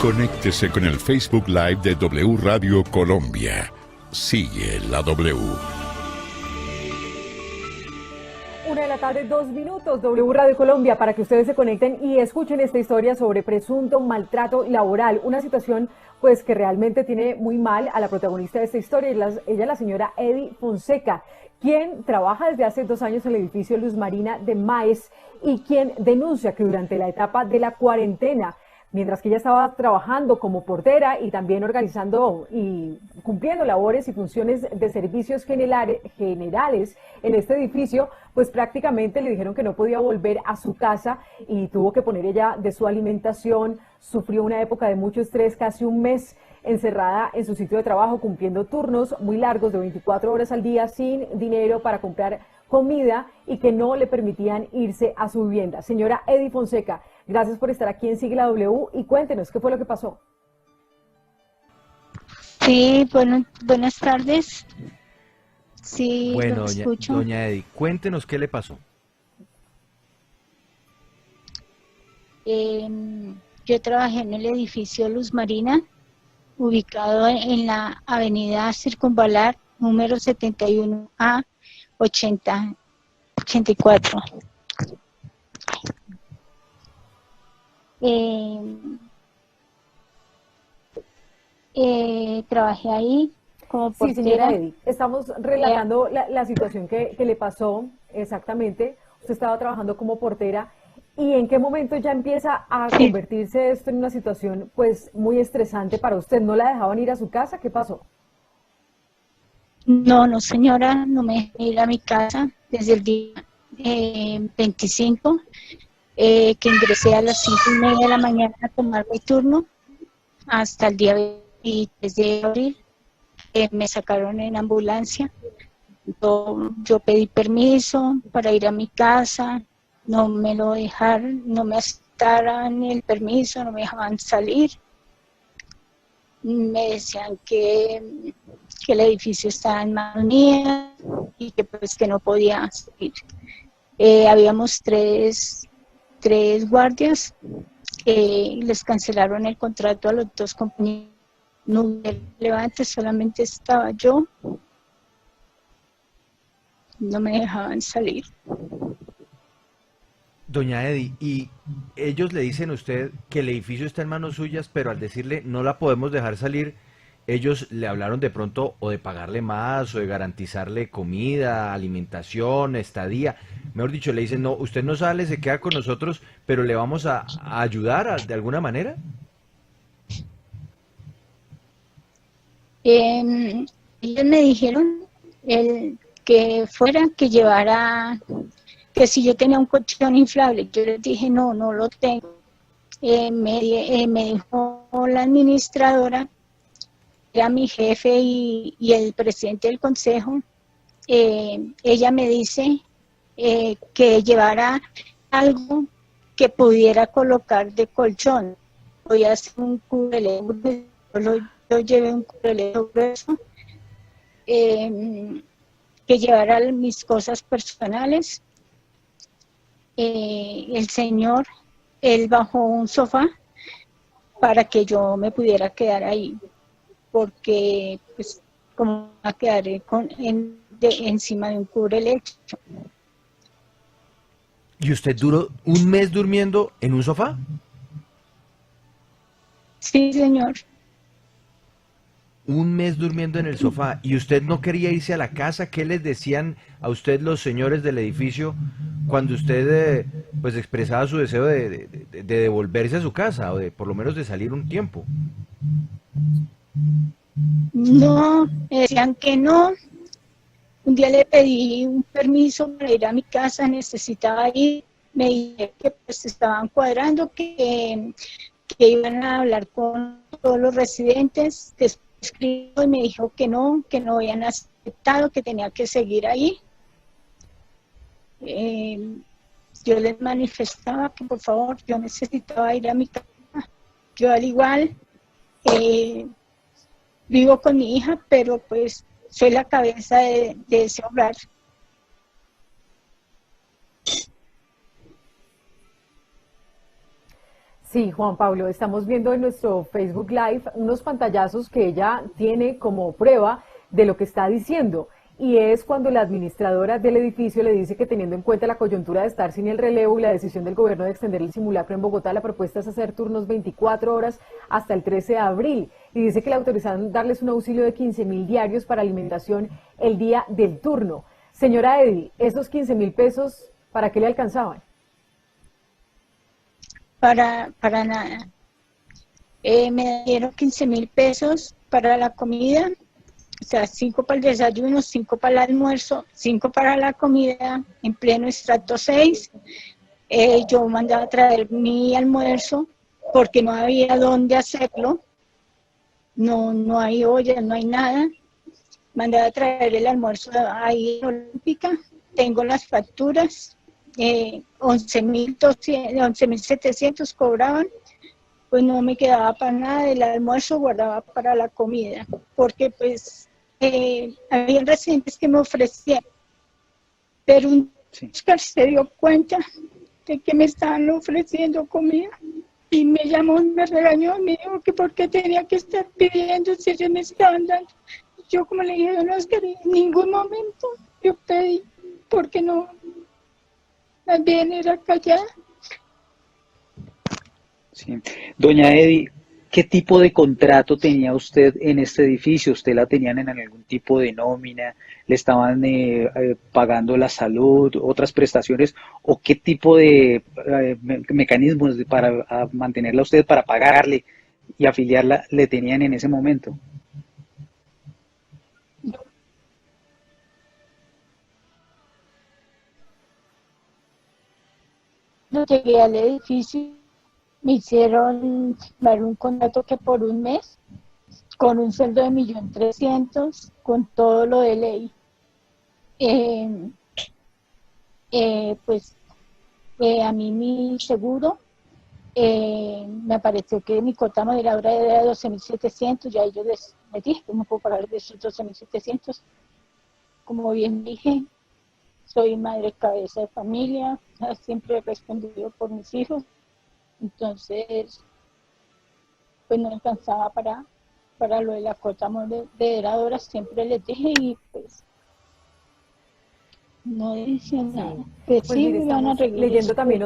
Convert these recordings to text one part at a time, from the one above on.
Conéctese con el Facebook Live de W Radio Colombia. Sigue la W. 1 de la tarde, 2 minutos, W Radio Colombia, para que ustedes se conecten y escuchen esta historia sobre presunto maltrato laboral, una situación pues que realmente tiene muy mal a la protagonista de esta historia. Ella es la señora Edy Fonseca, quien trabaja desde hace 2 años en el edificio Luz Marina de Maes y quien denuncia que durante la etapa de la cuarentena, mientras que ella estaba trabajando como portera y también organizando y cumpliendo labores y funciones de servicios generales en este edificio, pues prácticamente le dijeron que no podía volver a su casa y tuvo que poner ella de su alimentación. Sufrió una época de mucho estrés, casi un mes encerrada en su sitio de trabajo, cumpliendo turnos muy largos de 24 horas al día, sin dinero para comprar comida y que no le permitían irse a su vivienda. Señora Edy Fonseca, gracias por estar aquí en Sigue la W y cuéntenos qué fue lo que pasó. Sí, bueno, buenas tardes. Sí, Bueno, lo escucho. doña Edy, cuéntenos qué le pasó. Yo trabajé en el edificio Luz Marina, ubicado en la avenida Circunvalar, número 71A 8084. Trabajé ahí como Sí, señora portera. Edy, estamos relatando la situación que le pasó exactamente. Usted estaba trabajando como portera y en qué momento ya empieza a convertirse esto en una situación pues muy estresante para usted. ¿No la dejaban ir a su casa? ¿Qué pasó? No, señora, no me dejé ir a mi casa desde el día 25, que ingresé a las 5:30 de la mañana a tomar mi turno, hasta el día 23 de abril. Me sacaron en ambulancia. Yo pedí permiso para ir a mi casa, no me lo dejaron, no me aceptaron el permiso, no me dejaban salir. Me decían que el edificio estaba en manos mías y que pues que no podía salir. Habíamos tres guardias, les cancelaron el contrato a los 2 compañeros. No hubo relevante, solamente estaba yo. No me dejaban salir. Doña Edy, y ellos le dicen a usted que el edificio está en manos suyas, pero al decirle no la podemos dejar salir, ellos le hablaron de pronto o de pagarle más o de garantizarle comida, alimentación, estadía. Mejor dicho, le dicen, no, usted no sale, se queda con nosotros, pero le vamos a ayudar de alguna manera. Ellos me dijeron que llevara, que si yo tenía un colchón inflable. Yo les dije, no lo tengo. Me dijo la administradora, era mi jefe y el presidente del consejo, ella me dice que llevara algo que pudiera colocar de colchón. Voy a hacer un cubrelego, yo llevé un cubrelego grueso, que llevara mis cosas personales. El señor, él bajó un sofá para que yo me pudiera quedar ahí, porque pues como a quedar encima de un cubrelecho. ¿Y usted duró un mes durmiendo en un sofá? Sí, señor. Un mes durmiendo en el sofá. ¿Y usted no quería irse a la casa? ¿Qué les decían a usted los señores del edificio cuando usted pues expresaba su deseo de devolverse a su casa o de por lo menos de salir un tiempo? No, me decían que no. Un día le pedí un permiso para ir a mi casa, necesitaba ir. Me dijeron que pues estaban cuadrando, que iban a hablar con todos los residentes. Después escribió y me dijo que no habían aceptado, que tenía que seguir ahí. Yo les manifestaba que por favor yo necesitaba ir a mi casa. Yo al igual vivo con mi hija, pero pues soy la cabeza de ese hogar. Sí, Juan Pablo, estamos viendo en nuestro Facebook Live unos pantallazos que ella tiene como prueba de lo que está diciendo. Y es cuando la administradora del edificio le dice que teniendo en cuenta la coyuntura de estar sin el relevo y la decisión del gobierno de extender el simulacro en Bogotá, la propuesta es hacer turnos 24 horas hasta el 13 de abril. Y dice que le autorizaron darles un auxilio de 15.000 diarios para alimentación el día del turno. Señora Eddy, ¿esos 15.000 pesos para qué le alcanzaban? Para nada. Me dieron 15.000 pesos para la comida, o sea, 5 para el desayuno, 5 para el almuerzo, 5 para la comida en pleno estrato 6. Yo mandaba a traer mi almuerzo porque no había dónde hacerlo. No hay olla, no hay nada. Mandaba a traer el almuerzo ahí en Olímpica. Tengo las facturas. 11.700 cobraban, pues no me quedaba para nada del almuerzo, guardaba para la comida, porque pues había residentes que me ofrecían, pero un Oscar se dio cuenta de que me estaban ofreciendo comida y me llamó, me regañó, me dijo que por qué tenía que estar pidiendo si ellos me estaban dando. Yo como le dije, don Oscar, en ningún momento yo pedí, porque no. También era callada. Sí. Doña Eddy, ¿qué tipo de contrato tenía usted en este edificio? ¿Usted la tenían en algún tipo de nómina? ¿Le estaban pagando la salud, otras prestaciones? ¿O qué tipo de mecanismos para mantenerla usted, para pagarle y afiliarla, le tenían en ese momento? Cuando llegué al edificio, me hicieron firmar un contrato que por un mes, con un sueldo de 1.300.000, con todo lo de ley. A mí mi seguro, me apareció que mi cuota moderadora era de 12.700, ya yo les dije que no puedo pagar de esos 12.700. Como bien dije, soy madre cabeza de familia, siempre he respondido por mis hijos, entonces pues no alcanzaba para lo de la cuota moderadora, siempre les dije y pues no decían nada. Pues sí, mire, me van a estamos arreglar leyendo eso. también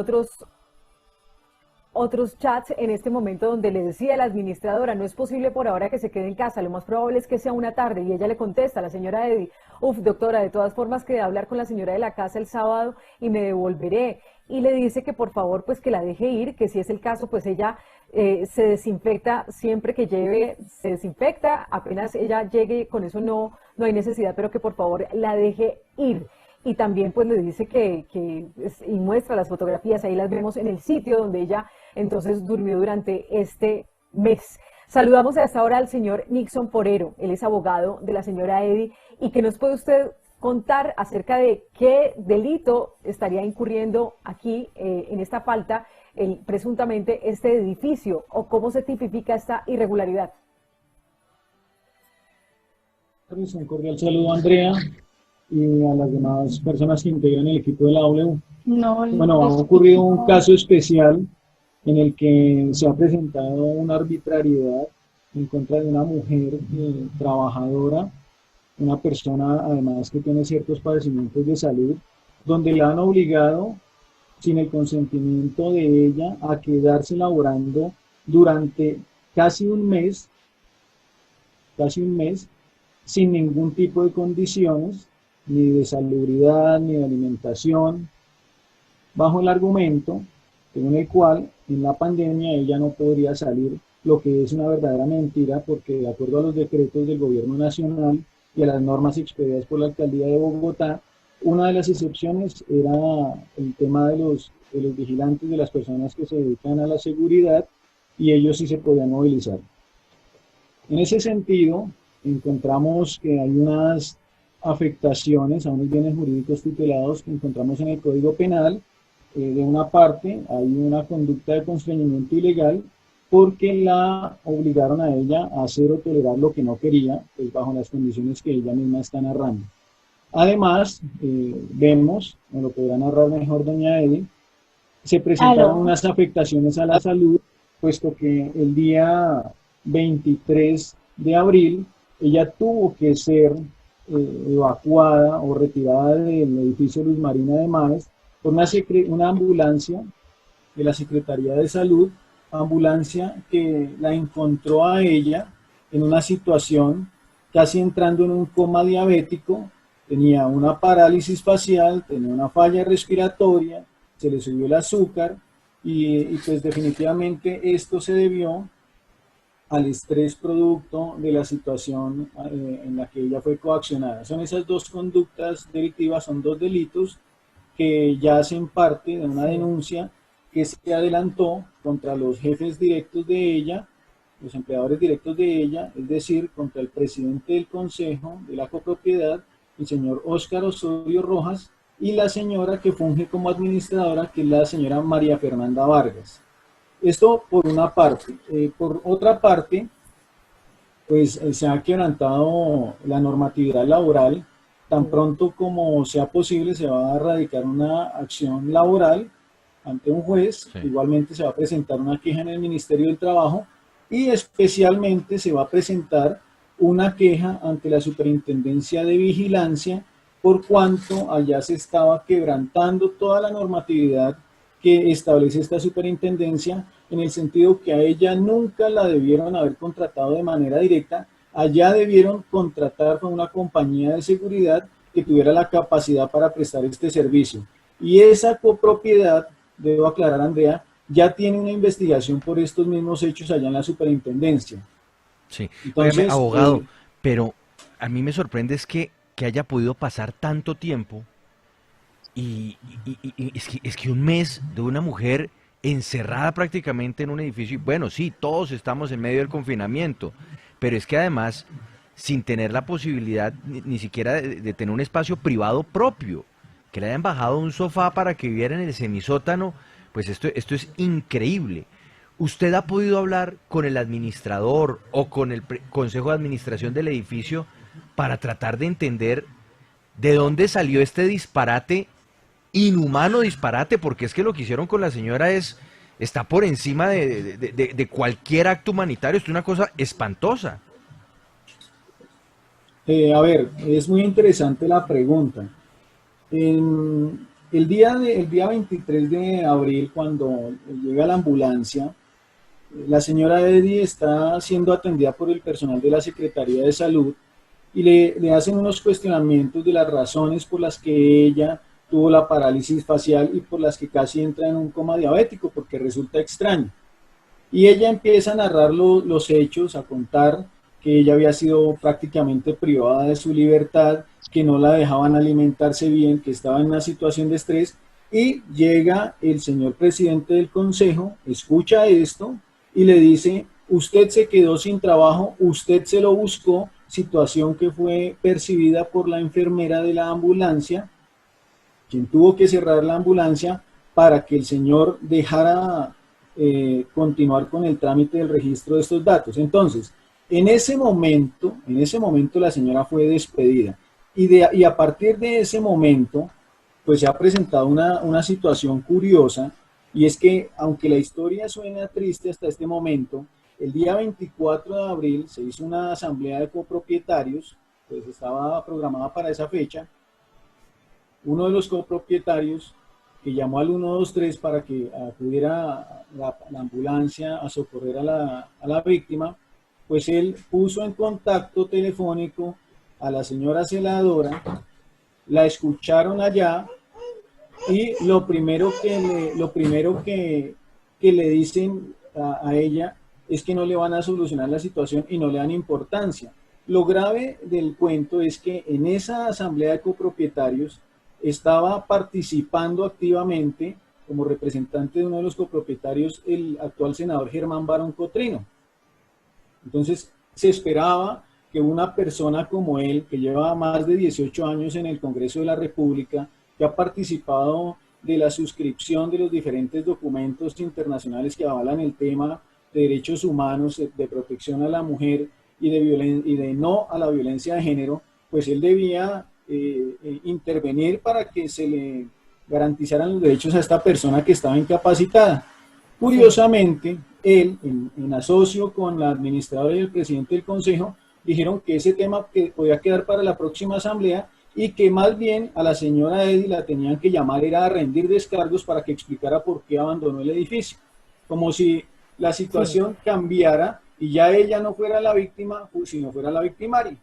otros chats en este momento donde le decía a la administradora, no es posible por ahora que se quede en casa, lo más probable es que sea una tarde, y ella le contesta a la señora Eddy, doctora, de todas formas quedé a hablar con la señora de la casa el sábado y me devolveré, y le dice que por favor pues que la deje ir, que si es el caso pues ella se desinfecta siempre que lleve, se desinfecta, apenas ella llegue, con eso no hay necesidad, pero que por favor la deje ir. Y también pues le dice y muestra las fotografías, ahí las vemos en el sitio donde ella entonces durmió durante este mes. Saludamos a esta hora al señor Nixon Porero, él es abogado de la señora Eddy, y que nos puede usted contar acerca de qué delito estaría incurriendo aquí en esta falta, presuntamente este edificio, o cómo se tipifica esta irregularidad. Un cordial saludo a Andrea y a las demás personas que integran el equipo de la W. Bueno, ha ocurrido un caso especial en el que se ha presentado una arbitrariedad en contra de una mujer trabajadora, una persona además que tiene ciertos padecimientos de salud, donde la han obligado, sin el consentimiento de ella, a quedarse laborando durante casi un mes, sin ningún tipo de condiciones, ni de salubridad, ni de alimentación, bajo el argumento según el cual en la pandemia ella no podría salir, lo que es una verdadera mentira, porque de acuerdo a los decretos del gobierno nacional y a las normas expedidas por la alcaldía de Bogotá, una de las excepciones era el tema de los vigilantes, de las personas que se dedican a la seguridad, y ellos sí se podían movilizar. En ese sentido, encontramos que hay unas afectaciones a unos bienes jurídicos tutelados que encontramos en el Código Penal. De una parte hay una conducta de constreñimiento ilegal porque la obligaron a ella a hacer o tolerar lo que no quería, pues bajo las condiciones que ella misma está narrando. Además, vemos, me lo podrá narrar mejor doña Eddy, se presentaron unas afectaciones a la salud puesto que el día 23 de abril ella tuvo que ser evacuada o retirada del edificio Luz Marina de Maes por una ambulancia de la Secretaría de Salud, ambulancia que la encontró a ella en una situación casi entrando en un coma diabético, tenía una parálisis facial, tenía una falla respiratoria, se le subió el azúcar y pues definitivamente esto se debió al estrés producto de la situación en la que ella fue coaccionada. Son esas dos conductas delictivas, son dos delitos que ya hacen parte de una denuncia que se adelantó contra los jefes directos de ella, los empleadores directos de ella, es decir, contra el presidente del consejo de la copropiedad, el señor Óscar Osorio Rojas, y la señora que funge como administradora, que es la señora María Fernanda Vargas. Esto por una parte. Por otra parte, pues se ha quebrantado la normatividad laboral. Tan pronto como sea posible, se va a radicar una acción laboral ante un juez. Sí. Igualmente se va a presentar una queja en el Ministerio del Trabajo y especialmente se va a presentar una queja ante la Superintendencia de Vigilancia por cuanto allá se estaba quebrantando toda la normatividad que establece esta superintendencia, en el sentido que a ella nunca la debieron haber contratado de manera directa, allá debieron contratar con una compañía de seguridad que tuviera la capacidad para prestar este servicio. Y esa copropiedad, debo aclarar, Andrea, ya tiene una investigación por estos mismos hechos allá en la superintendencia. Sí, entonces, abogado, pero a mí me sorprende es que haya podido pasar tanto tiempo y es que un mes de una mujer encerrada prácticamente en un edificio, y bueno, sí, todos estamos en medio del confinamiento, pero es que además, sin tener la posibilidad ni siquiera de tener un espacio privado propio, que le hayan bajado un sofá para que viviera en el semisótano, pues esto es increíble. ¿Usted ha podido hablar con el administrador o con el consejo de administración del edificio para tratar de entender de dónde salió este disparate, inhumano disparate? Porque es que lo que hicieron con la señora está por encima de cualquier acto humanitario. Esto es una cosa espantosa. A ver, es muy interesante la pregunta. El día 23 de abril, cuando llega la ambulancia, la señora Eddy está siendo atendida por el personal de la Secretaría de Salud y le hacen unos cuestionamientos de las razones por las que ella tuvo la parálisis facial y por las que casi entra en un coma diabético, porque resulta extraño. Y ella empieza a narrar los hechos, a contar que ella había sido prácticamente privada de su libertad, que no la dejaban alimentarse bien, que estaba en una situación de estrés, y llega el señor presidente del consejo, escucha esto y le dice: usted se quedó sin trabajo, usted se lo buscó, situación que fue percibida por la enfermera de la ambulancia, quien tuvo que cerrar la ambulancia para que el señor dejara continuar con el trámite del registro de estos datos. Entonces, en ese momento la señora fue despedida y a partir de ese momento pues se ha presentado una situación curiosa, y es que aunque la historia suena triste hasta este momento, el día 24 de abril se hizo una asamblea de copropietarios, pues estaba programada para esa fecha. Uno de los copropietarios que llamó al 123 para que acudiera la ambulancia a socorrer a la víctima, pues él puso en contacto telefónico a la señora celadora, la escucharon allá y lo primero que le dicen a ella es que no le van a solucionar la situación y no le dan importancia. Lo grave del cuento es que en esa asamblea de copropietarios estaba participando activamente como representante de uno de los copropietarios el actual senador Germán Barón Cotrino. Entonces se esperaba que una persona como él, que lleva más de 18 años en el Congreso de la República, que ha participado de la suscripción de los diferentes documentos internacionales que avalan el tema de derechos humanos, de protección a la mujer y de no a la violencia de género, pues él debía intervenir para que se le garantizaran los derechos a esta persona que estaba incapacitada. Curiosamente, él, en asocio con la administradora y el presidente del consejo, dijeron que ese tema que podía quedar para la próxima asamblea y que más bien a la señora Eddy la tenían que llamar era a rendir descargos para que explicara por qué abandonó el edificio, como si la situación cambiara y ya ella no fuera la víctima, sino fuera la victimaria.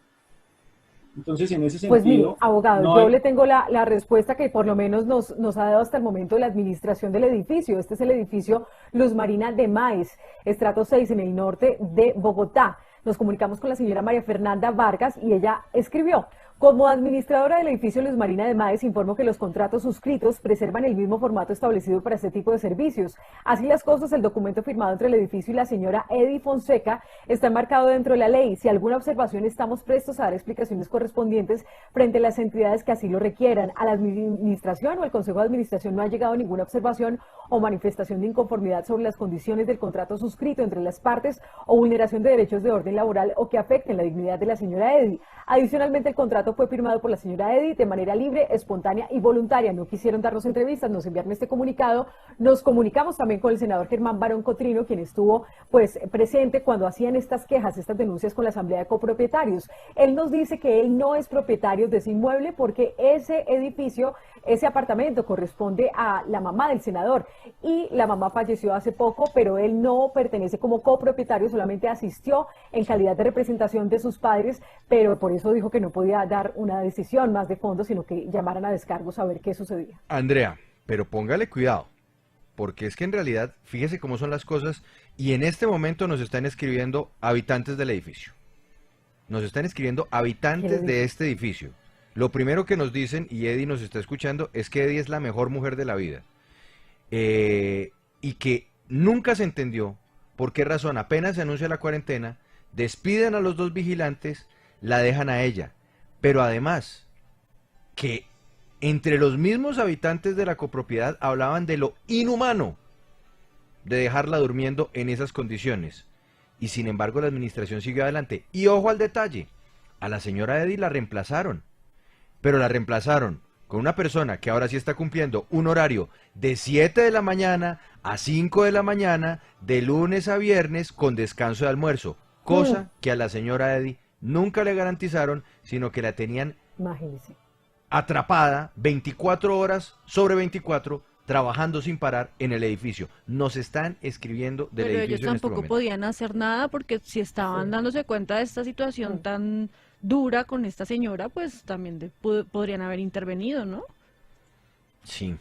Entonces, en ese Pues mire, sentido, abogado, no yo hay... le tengo la respuesta que por lo menos nos ha dado hasta el momento la administración del edificio. Este es el edificio Luz Marina de Maíz, estrato 6 en el norte de Bogotá. Nos comunicamos con la señora María Fernanda Vargas y ella escribió: como administradora del edificio Luz Marina de Maíz, informo que los contratos suscritos preservan el mismo formato establecido para este tipo de servicios. Así las cosas, el documento firmado entre el edificio y la señora Eddy Fonseca está enmarcado dentro de la ley. Si alguna observación, estamos prestos a dar explicaciones correspondientes frente a las entidades que así lo requieran. A la administración o el consejo de administración no ha llegado ninguna observación o manifestación de inconformidad sobre las condiciones del contrato suscrito entre las partes o vulneración de derechos de orden laboral o que afecten la dignidad de la señora Eddy. Adicionalmente, el contrato fue firmado por la señora Eddy de manera libre, espontánea y voluntaria. No quisieron darnos entrevistas, nos enviaron este comunicado. Nos comunicamos también con el senador Germán Barón Cotrino, quien estuvo pues presente cuando hacían estas quejas, estas denuncias con la Asamblea de Copropietarios. Él nos dice que él no es propietario de ese inmueble porque ese edificio, ese apartamento corresponde a la mamá del senador y la mamá falleció hace poco, pero él no pertenece como copropietario, solamente asistió en calidad de representación de sus padres, pero por eso dijo que no podía dar una decisión más de fondo, sino que llamaran a descargos a ver qué sucedía. Andrea, pero póngale cuidado, porque es que en realidad, fíjese cómo son las cosas, y en este momento nos están escribiendo habitantes del edificio. Nos están escribiendo habitantes de este edificio. Lo primero que nos dicen, y Eddy nos está escuchando, es que Eddy es la mejor mujer de la vida. Y que nunca se entendió por qué razón apenas se anuncia la cuarentena, despiden a los dos vigilantes, la dejan a ella. Pero además, que entre los mismos habitantes de la copropiedad hablaban de lo inhumano de dejarla durmiendo en esas condiciones. Y sin embargo la administración siguió adelante. Y ojo al detalle, a la señora Eddy la reemplazaron. Pero la reemplazaron con una persona que ahora sí está cumpliendo un horario de 7 de la mañana a 5 de la mañana, de lunes a viernes, con descanso de almuerzo, cosa que a la señora Eddy nunca le garantizaron, sino que la tenían Imagínese. atrapada 24 horas sobre 24, trabajando sin parar en el edificio. Nos están escribiendo del Pero edificio ellos en este tampoco momento. podían hacer nada porque si estaban dándose cuenta de esta situación tan dura con esta señora, pues también podrían haber intervenido, ¿no? Sí,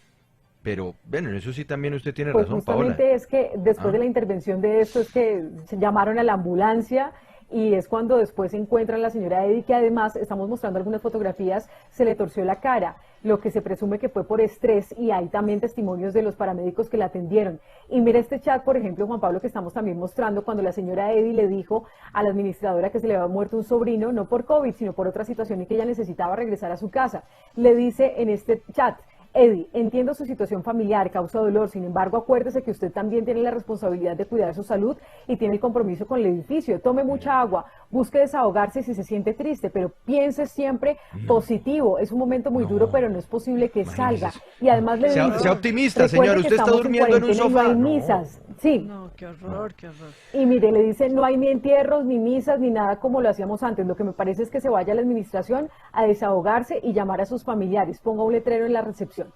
pero bueno, en eso sí también usted tiene Pues razón, Paola. justamente es que después de la intervención de esto es que se llamaron a la ambulancia y es cuando después se encuentran la señora Eddy, que además, estamos mostrando algunas fotografías, se le torció la cara, lo que se presume que fue por estrés, y hay también testimonios de los paramédicos que la atendieron. Y mira este chat, por ejemplo, Juan Pablo, que estamos también mostrando cuando la señora Eddy le dijo a la administradora que se le había muerto un sobrino, no por COVID, sino por otra situación y que ella necesitaba regresar a su casa. Le dice en este chat: Eddy, entiendo su situación familiar, causa dolor, sin embargo, acuérdese que usted también tiene la responsabilidad de cuidar su salud y tiene el compromiso con el edificio. Tome mucha agua, busque desahogarse si se siente triste, pero piense siempre positivo. Es un momento muy duro, pero no es posible que salga. Y además le digo, Sea optimista, recuerde señor, que usted está estamos durmiendo en un cuarentena y no sofá. hay No. misas. Sí, No, qué horror, qué horror. y mire, le dice, no hay ni entierros, ni misas, ni nada como lo hacíamos antes. Lo que me parece es que se vaya a la administración a desahogarse y llamar a sus familiares. Ponga un letrero en la recepción.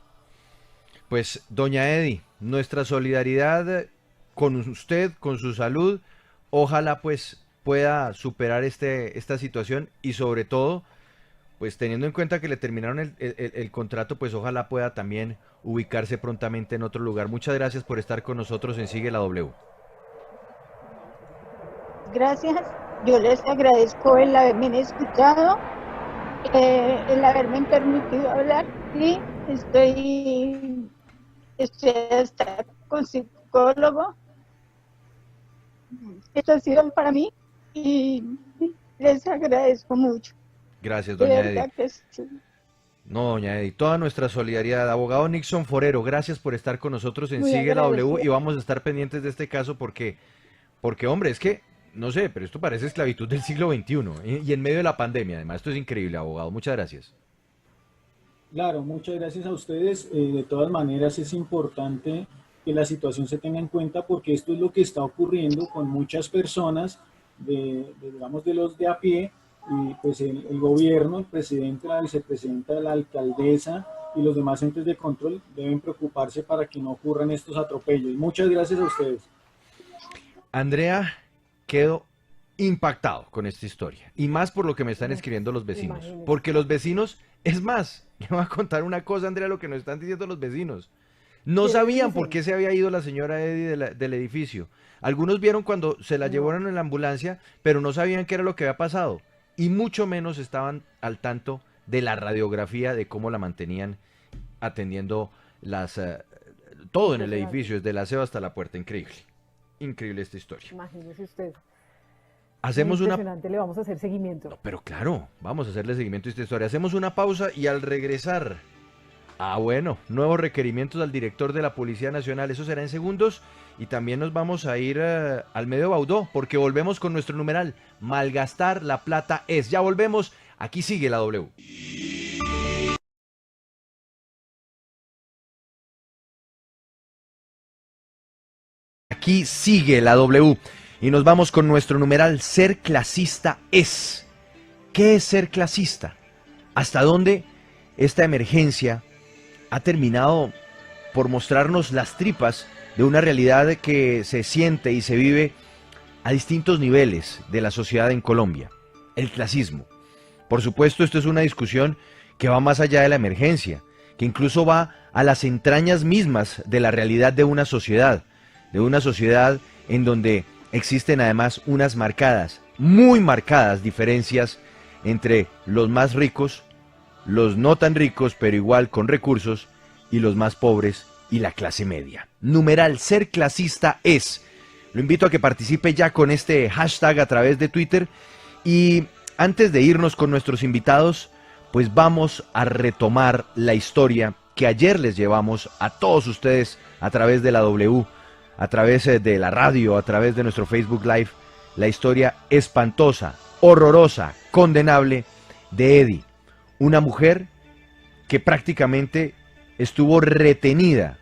Pues, doña Eddy, nuestra solidaridad con usted, con su salud. Ojalá pues pueda superar esta situación y sobre todo, pues teniendo en cuenta que le terminaron el contrato, pues ojalá pueda también ubicarse prontamente en otro lugar. Muchas gracias por estar con nosotros en Sigue la W. Gracias. Yo les agradezco el haberme escuchado, el haberme permitido hablar. Sí, estoy hasta con psicólogo. Esto ha sido para mí y les agradezco mucho. Gracias, De doña verdad Eddy. que sí. No, doña Eddy, toda nuestra solidaridad. Abogado Nixon Forero, gracias por estar con nosotros en Muy Sigue la W agradecida. y vamos a estar pendientes de este caso porque hombre, es que, no sé, pero esto parece esclavitud del siglo XXI y en medio de la pandemia, además. Esto es increíble, abogado. Muchas gracias. Claro, muchas gracias a ustedes. De todas maneras es importante que la situación se tenga en cuenta, porque esto es lo que está ocurriendo con muchas personas digamos, de los de a pie, y pues el gobierno, el presidente, la vicepresidenta, la alcaldesa y los demás entes de control deben preocuparse para que no ocurran estos atropellos. Muchas gracias a ustedes. Andrea, quedo impactado con esta historia, y más por lo que me están escribiendo los vecinos, Imagínese. porque los vecinos, es más, le voy a contar una cosa, Andrea, lo que nos están diciendo los vecinos. No ¿Qué sabían dicen? por qué se había ido la señora Eddie del edificio. Algunos vieron cuando se la No. llevaron en la ambulancia, pero no sabían qué era lo que había pasado. Y mucho menos estaban al tanto de la radiografía de cómo la mantenían atendiendo todo en el edificio, desde el aseo hasta la puerta. Increíble. Increíble esta historia. Imagínese usted. Hacemos Muy una... impresionante, le vamos a hacer seguimiento. No, pero claro, vamos a hacerle seguimiento a esta historia. Hacemos una pausa y al regresar... bueno, nuevos requerimientos al director de la Policía Nacional, eso será en segundos, y también nos vamos a ir al medio Baudó, porque volvemos con nuestro numeral, malgastar la plata es. Ya volvemos, aquí sigue la W. Aquí sigue la W, y nos vamos con nuestro numeral, ser clasista es. ¿Qué es ser clasista? ¿Hasta dónde esta emergencia ha terminado por mostrarnos las tripas de una realidad que se siente y se vive a distintos niveles de la sociedad en Colombia? El clasismo. Por supuesto, esto es una discusión que va más allá de la emergencia, que incluso va a las entrañas mismas de la realidad de una sociedad en donde existen además unas marcadas, muy marcadas diferencias entre los más ricos, los no tan ricos, pero igual con recursos, y los más pobres y la clase media. Numeral, ser clasista es. Lo invito a que participe ya con este hashtag a través de Twitter. Y antes de irnos con nuestros invitados, pues vamos a retomar la historia que ayer les llevamos a todos ustedes a través de la W, a través de la radio, a través de nuestro Facebook Live, la historia espantosa, horrorosa, condenable de Eddie. Una mujer que prácticamente estuvo retenida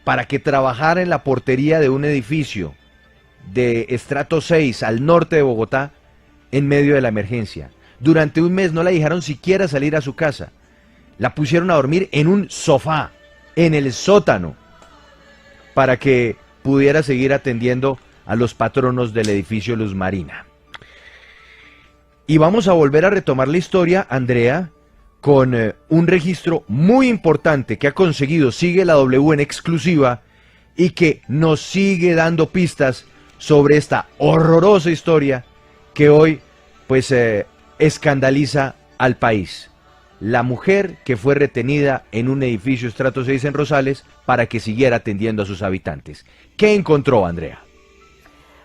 para que trabajara en la portería de un edificio de estrato 6 al norte de Bogotá en medio de la emergencia. Durante un mes no la dejaron siquiera salir a su casa. La pusieron a dormir en un sofá, en el sótano, para que pudiera seguir atendiendo a los patronos del edificio Luz Marina. Y vamos a volver a retomar la historia, Andrea, con un registro muy importante que ha conseguido Sigue la W en exclusiva y que nos sigue dando pistas sobre esta horrorosa historia que hoy pues escandaliza al país. La mujer que fue retenida en un edificio estrato 6 en Rosales para que siguiera atendiendo a sus habitantes. ¿Qué encontró, Andrea?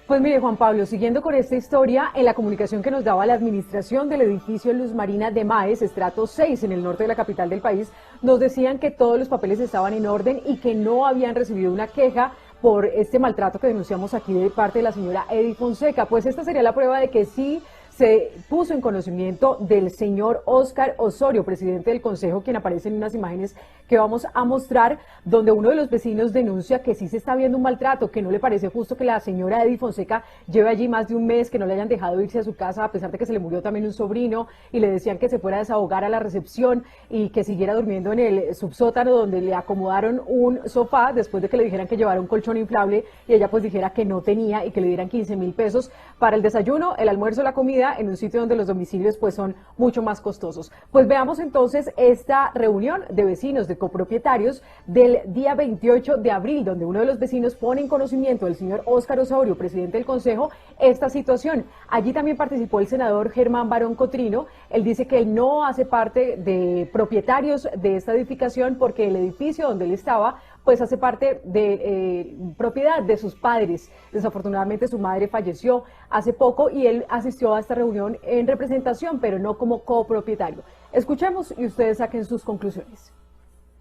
Pues mire, Juan Pablo, siguiendo con esta historia, en la comunicación que nos daba la administración del edificio Luz Marina de Maes, estrato 6, en el norte de la capital del país, nos decían que todos los papeles estaban en orden y que no habían recibido una queja por este maltrato que denunciamos aquí de parte de la señora Eddie Fonseca. Pues esta sería la prueba de que sí se puso en conocimiento del señor Óscar Osorio, presidente del Consejo, quien aparece en unas imágenes que vamos a mostrar, donde uno de los vecinos denuncia que sí se está viendo un maltrato, que no le parece justo que la señora Eddie Fonseca lleve allí más de un mes, que no le hayan dejado irse a su casa, a pesar de que se le murió también un sobrino, y le decían que se fuera a desahogar a la recepción y que siguiera durmiendo en el subsótano, donde le acomodaron un sofá, después de que le dijeran que llevara un colchón inflable, y ella pues dijera que no tenía, y que le dieran 15.000 pesos para el desayuno, el almuerzo, la comida, en un sitio donde los domicilios pues son mucho más costosos. Pues veamos entonces esta reunión de vecinos, de copropietarios del día 28 de abril, donde uno de los vecinos pone en conocimiento del señor Óscar Osorio, presidente del Consejo, esta situación. Allí también participó el senador Germán Barón Cotrino. Él dice que él no hace parte de propietarios de esta edificación porque el edificio donde él estaba pues hace parte de propiedad de sus padres. Desafortunadamente su madre falleció hace poco y él asistió a esta reunión en representación, pero no como copropietario. Escuchemos y ustedes saquen sus conclusiones.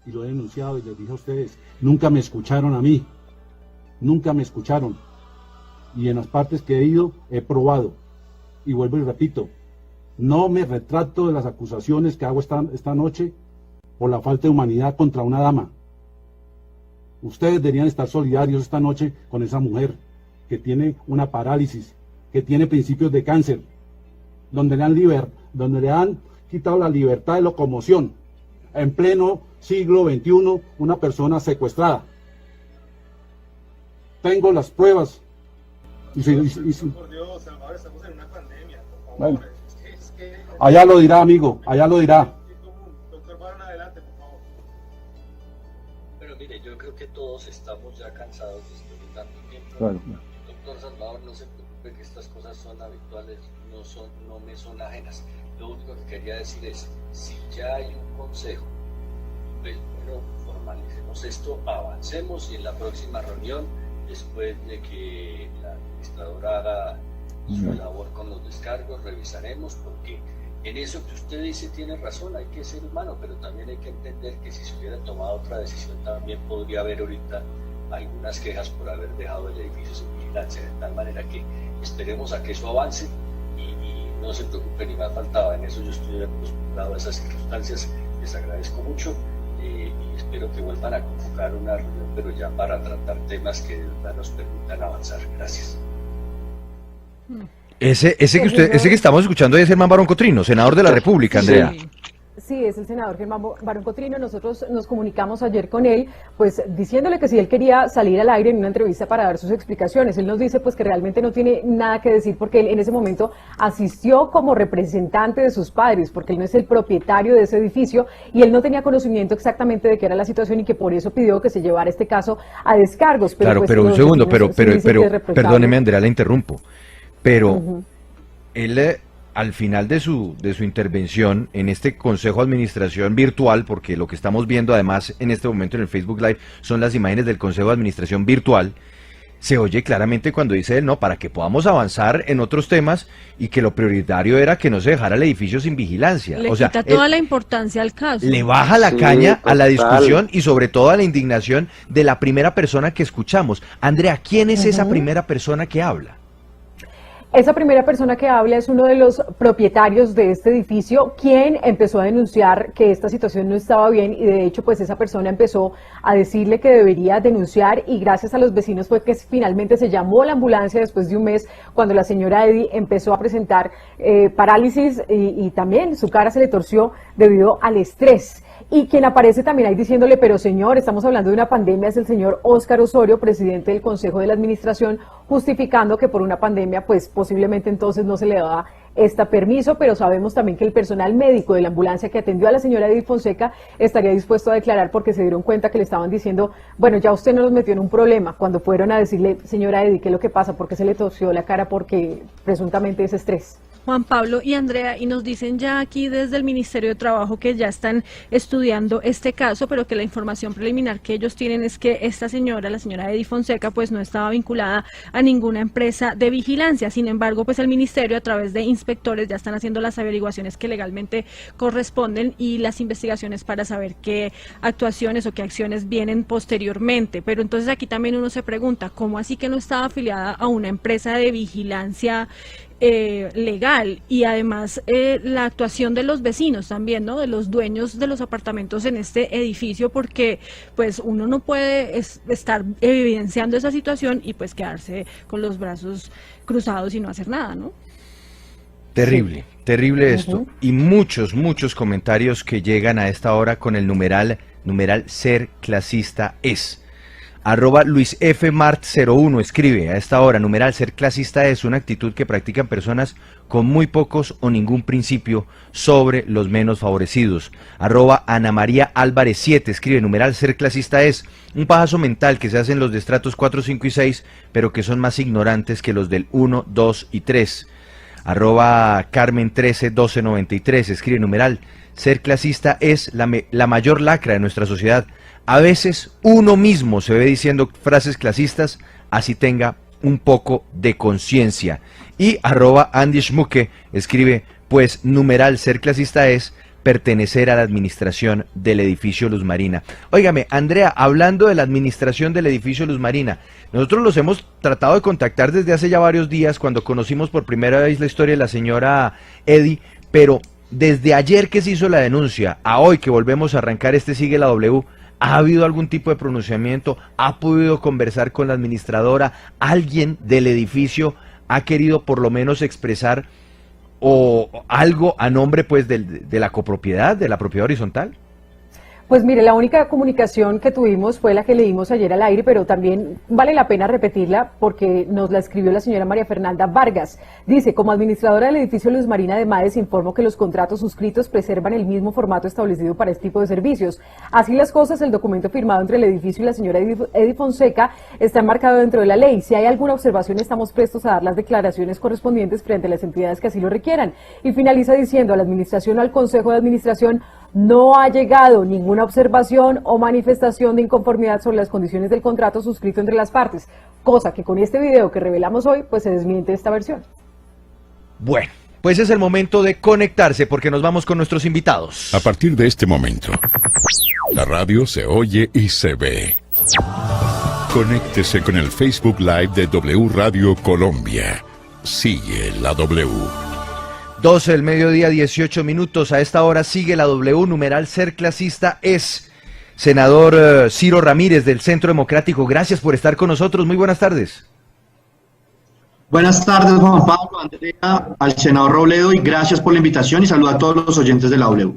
Y lo he denunciado y les dije a ustedes, nunca me escucharon a mí, nunca me escucharon. Y en las partes que he ido he probado. Y vuelvo y repito, no me retracto de las acusaciones que hago esta noche por la falta de humanidad contra una dama. Ustedes deberían estar solidarios esta noche con esa mujer que tiene una parálisis, que tiene principios de cáncer, donde le han quitado la libertad de locomoción. En pleno siglo XXI, una persona secuestrada. Tengo las pruebas. Por Dios, Salvador, estamos en una pandemia, por favor. Bueno, allá lo dirá, amigo, allá lo dirá. Doctor Barón, adelante, por favor. Pero mire, yo creo que todos estamos ya cansados después de tanto tiempo. Claro. Doctor Salvador, no se preocupe que estas cosas son habituales, no me son ajenas. Lo único que quería decir es, si ya hay un consejo, pues bueno, formalicemos esto, avancemos y en la próxima reunión, después de que la administradora haga su labor con los descargos, revisaremos, porque en eso que usted dice tiene razón, hay que ser humano, pero también hay que entender que si se hubiera tomado otra decisión también podría haber ahorita algunas quejas por haber dejado el edificio sin vigilancia, de tal manera que esperemos a que eso avance y no se preocupe, ni me ha faltado, en eso yo estoy acostumbrado a esas circunstancias, les agradezco mucho y espero que vuelvan a convocar una reunión, pero ya para tratar temas que de verdad nos permitan avanzar. Gracias. Ese que estamos escuchando es Germán Barón Cotrino, senador de la República, Andrea. Sí, es el senador Germán Barón Cotrino. Nosotros nos comunicamos ayer con él, pues diciéndole que si él quería salir al aire en una entrevista para dar sus explicaciones. Él nos dice pues que realmente no tiene nada que decir porque él en ese momento asistió como representante de sus padres, porque él no es el propietario de ese edificio y él no tenía conocimiento exactamente de qué era la situación y que por eso pidió que se llevara este caso a descargos. Pero, pues, pero un segundo, pero perdóneme, Andrea, la interrumpo. Pero él al final de su intervención en este Consejo de Administración virtual, porque lo que estamos viendo además en este momento en el Facebook Live son las imágenes del Consejo de Administración virtual, se oye claramente cuando dice él, no, para que podamos avanzar en otros temas y que lo prioritario era que no se dejara el edificio sin vigilancia. Le o sea, quita toda la importancia al caso. Le baja la caña a la discusión y sobre todo a la indignación de la primera persona que escuchamos. Andrea, ¿quién es esa primera persona que habla? Esa primera persona que habla es uno de los propietarios de este edificio, quien empezó a denunciar que esta situación no estaba bien y de hecho pues esa persona empezó a decirle que debería denunciar y gracias a los vecinos fue que finalmente se llamó la ambulancia después de un mes cuando la señora Eddy empezó a presentar parálisis y también su cara se le torció debido al estrés. Y quien aparece también ahí diciéndole, pero señor, estamos hablando de una pandemia, es el señor Óscar Osorio, presidente del Consejo de la Administración, justificando que por una pandemia, pues posiblemente entonces no se le daba este permiso, pero sabemos también que el personal médico de la ambulancia que atendió a la señora Eddy Fonseca estaría dispuesto a declarar porque se dieron cuenta que le estaban diciendo, bueno, ya usted no nos metió en un problema, cuando fueron a decirle, señora Eddy, ¿qué es lo que pasa? ¿Por qué se le torció la cara? Porque presuntamente es estrés. Juan Pablo y Andrea, y nos dicen ya aquí desde el Ministerio de Trabajo que ya están estudiando este caso, pero que la información preliminar que ellos tienen es que esta señora, la señora Eddy Fonseca, pues no estaba vinculada a ninguna empresa de vigilancia. Sin embargo, pues el Ministerio a través de inspectores ya están haciendo las averiguaciones que legalmente corresponden y las investigaciones para saber qué actuaciones o qué acciones vienen posteriormente. Pero entonces aquí también uno se pregunta, ¿cómo así que no estaba afiliada a una empresa de vigilancia legal? Y además la actuación de los vecinos también, ¿no? De los dueños de los apartamentos en este edificio, porque pues uno no puede estar evidenciando esa situación y pues quedarse con los brazos cruzados y no hacer nada, ¿no? Terrible, terrible esto. Y muchos comentarios que llegan a esta hora con el numeral ser clasista es. @LuisFMart01 escribe a esta hora, numeral ser clasista es una actitud que practican personas con muy pocos o ningún principio sobre los menos favorecidos. @AnaMaríaAlvarez7 escribe, numeral ser clasista es un pajazo mental que se hacen los de estratos 4, 5 y 6, pero que son más ignorantes que los del 1, 2 y 3. @Carmen131293 escribe, numeral ser clasista es la mayor lacra de nuestra sociedad. A veces uno mismo se ve diciendo frases clasistas, así tenga un poco de conciencia. Y @AndySchmucke escribe, pues numeral ser clasista es pertenecer a la administración del edificio Luz Marina. Óigame, Andrea, hablando de la administración del edificio Luz Marina, nosotros los hemos tratado de contactar desde hace ya varios días, cuando conocimos por primera vez la historia de la señora Eddy, pero desde ayer que se hizo la denuncia, a hoy que volvemos a arrancar este Sigue la W, ¿Ha habido algún tipo de pronunciamiento? ¿Ha podido conversar con la administradora? ¿Alguien del edificio ha querido por lo menos expresar o algo a nombre pues de la copropiedad, de la propiedad horizontal? Pues mire, la única comunicación que tuvimos fue la que leímos ayer al aire, pero también vale la pena repetirla porque nos la escribió la señora María Fernanda Vargas. Dice, como administradora del edificio Luz Marina de Mades, informo que los contratos suscritos preservan el mismo formato establecido para este tipo de servicios. Así las cosas, el documento firmado entre el edificio y la señora Edi Fonseca está enmarcado dentro de la ley. Si hay alguna observación, estamos prestos a dar las declaraciones correspondientes frente a las entidades que así lo requieran. Y finaliza diciendo, a la administración o al consejo de administración no ha llegado ninguna observación o manifestación de inconformidad sobre las condiciones del contrato suscrito entre las partes, cosa que con este video que revelamos hoy, pues se desmiente esta versión. Bueno, pues es el momento de conectarse porque nos vamos con nuestros invitados. A partir de este momento, la radio se oye y se ve. Conéctese con el Facebook Live de W Radio Colombia. Sigue la W. 12 del mediodía, 18 minutos. A esta hora sigue la W, numeral ser clasista es. Senador Ciro Ramírez del Centro Democrático, gracias por estar con nosotros. Muy buenas tardes. Buenas tardes, Juan Pablo, Andrea, al senador Robledo, y gracias por la invitación y saludo a todos los oyentes de la W.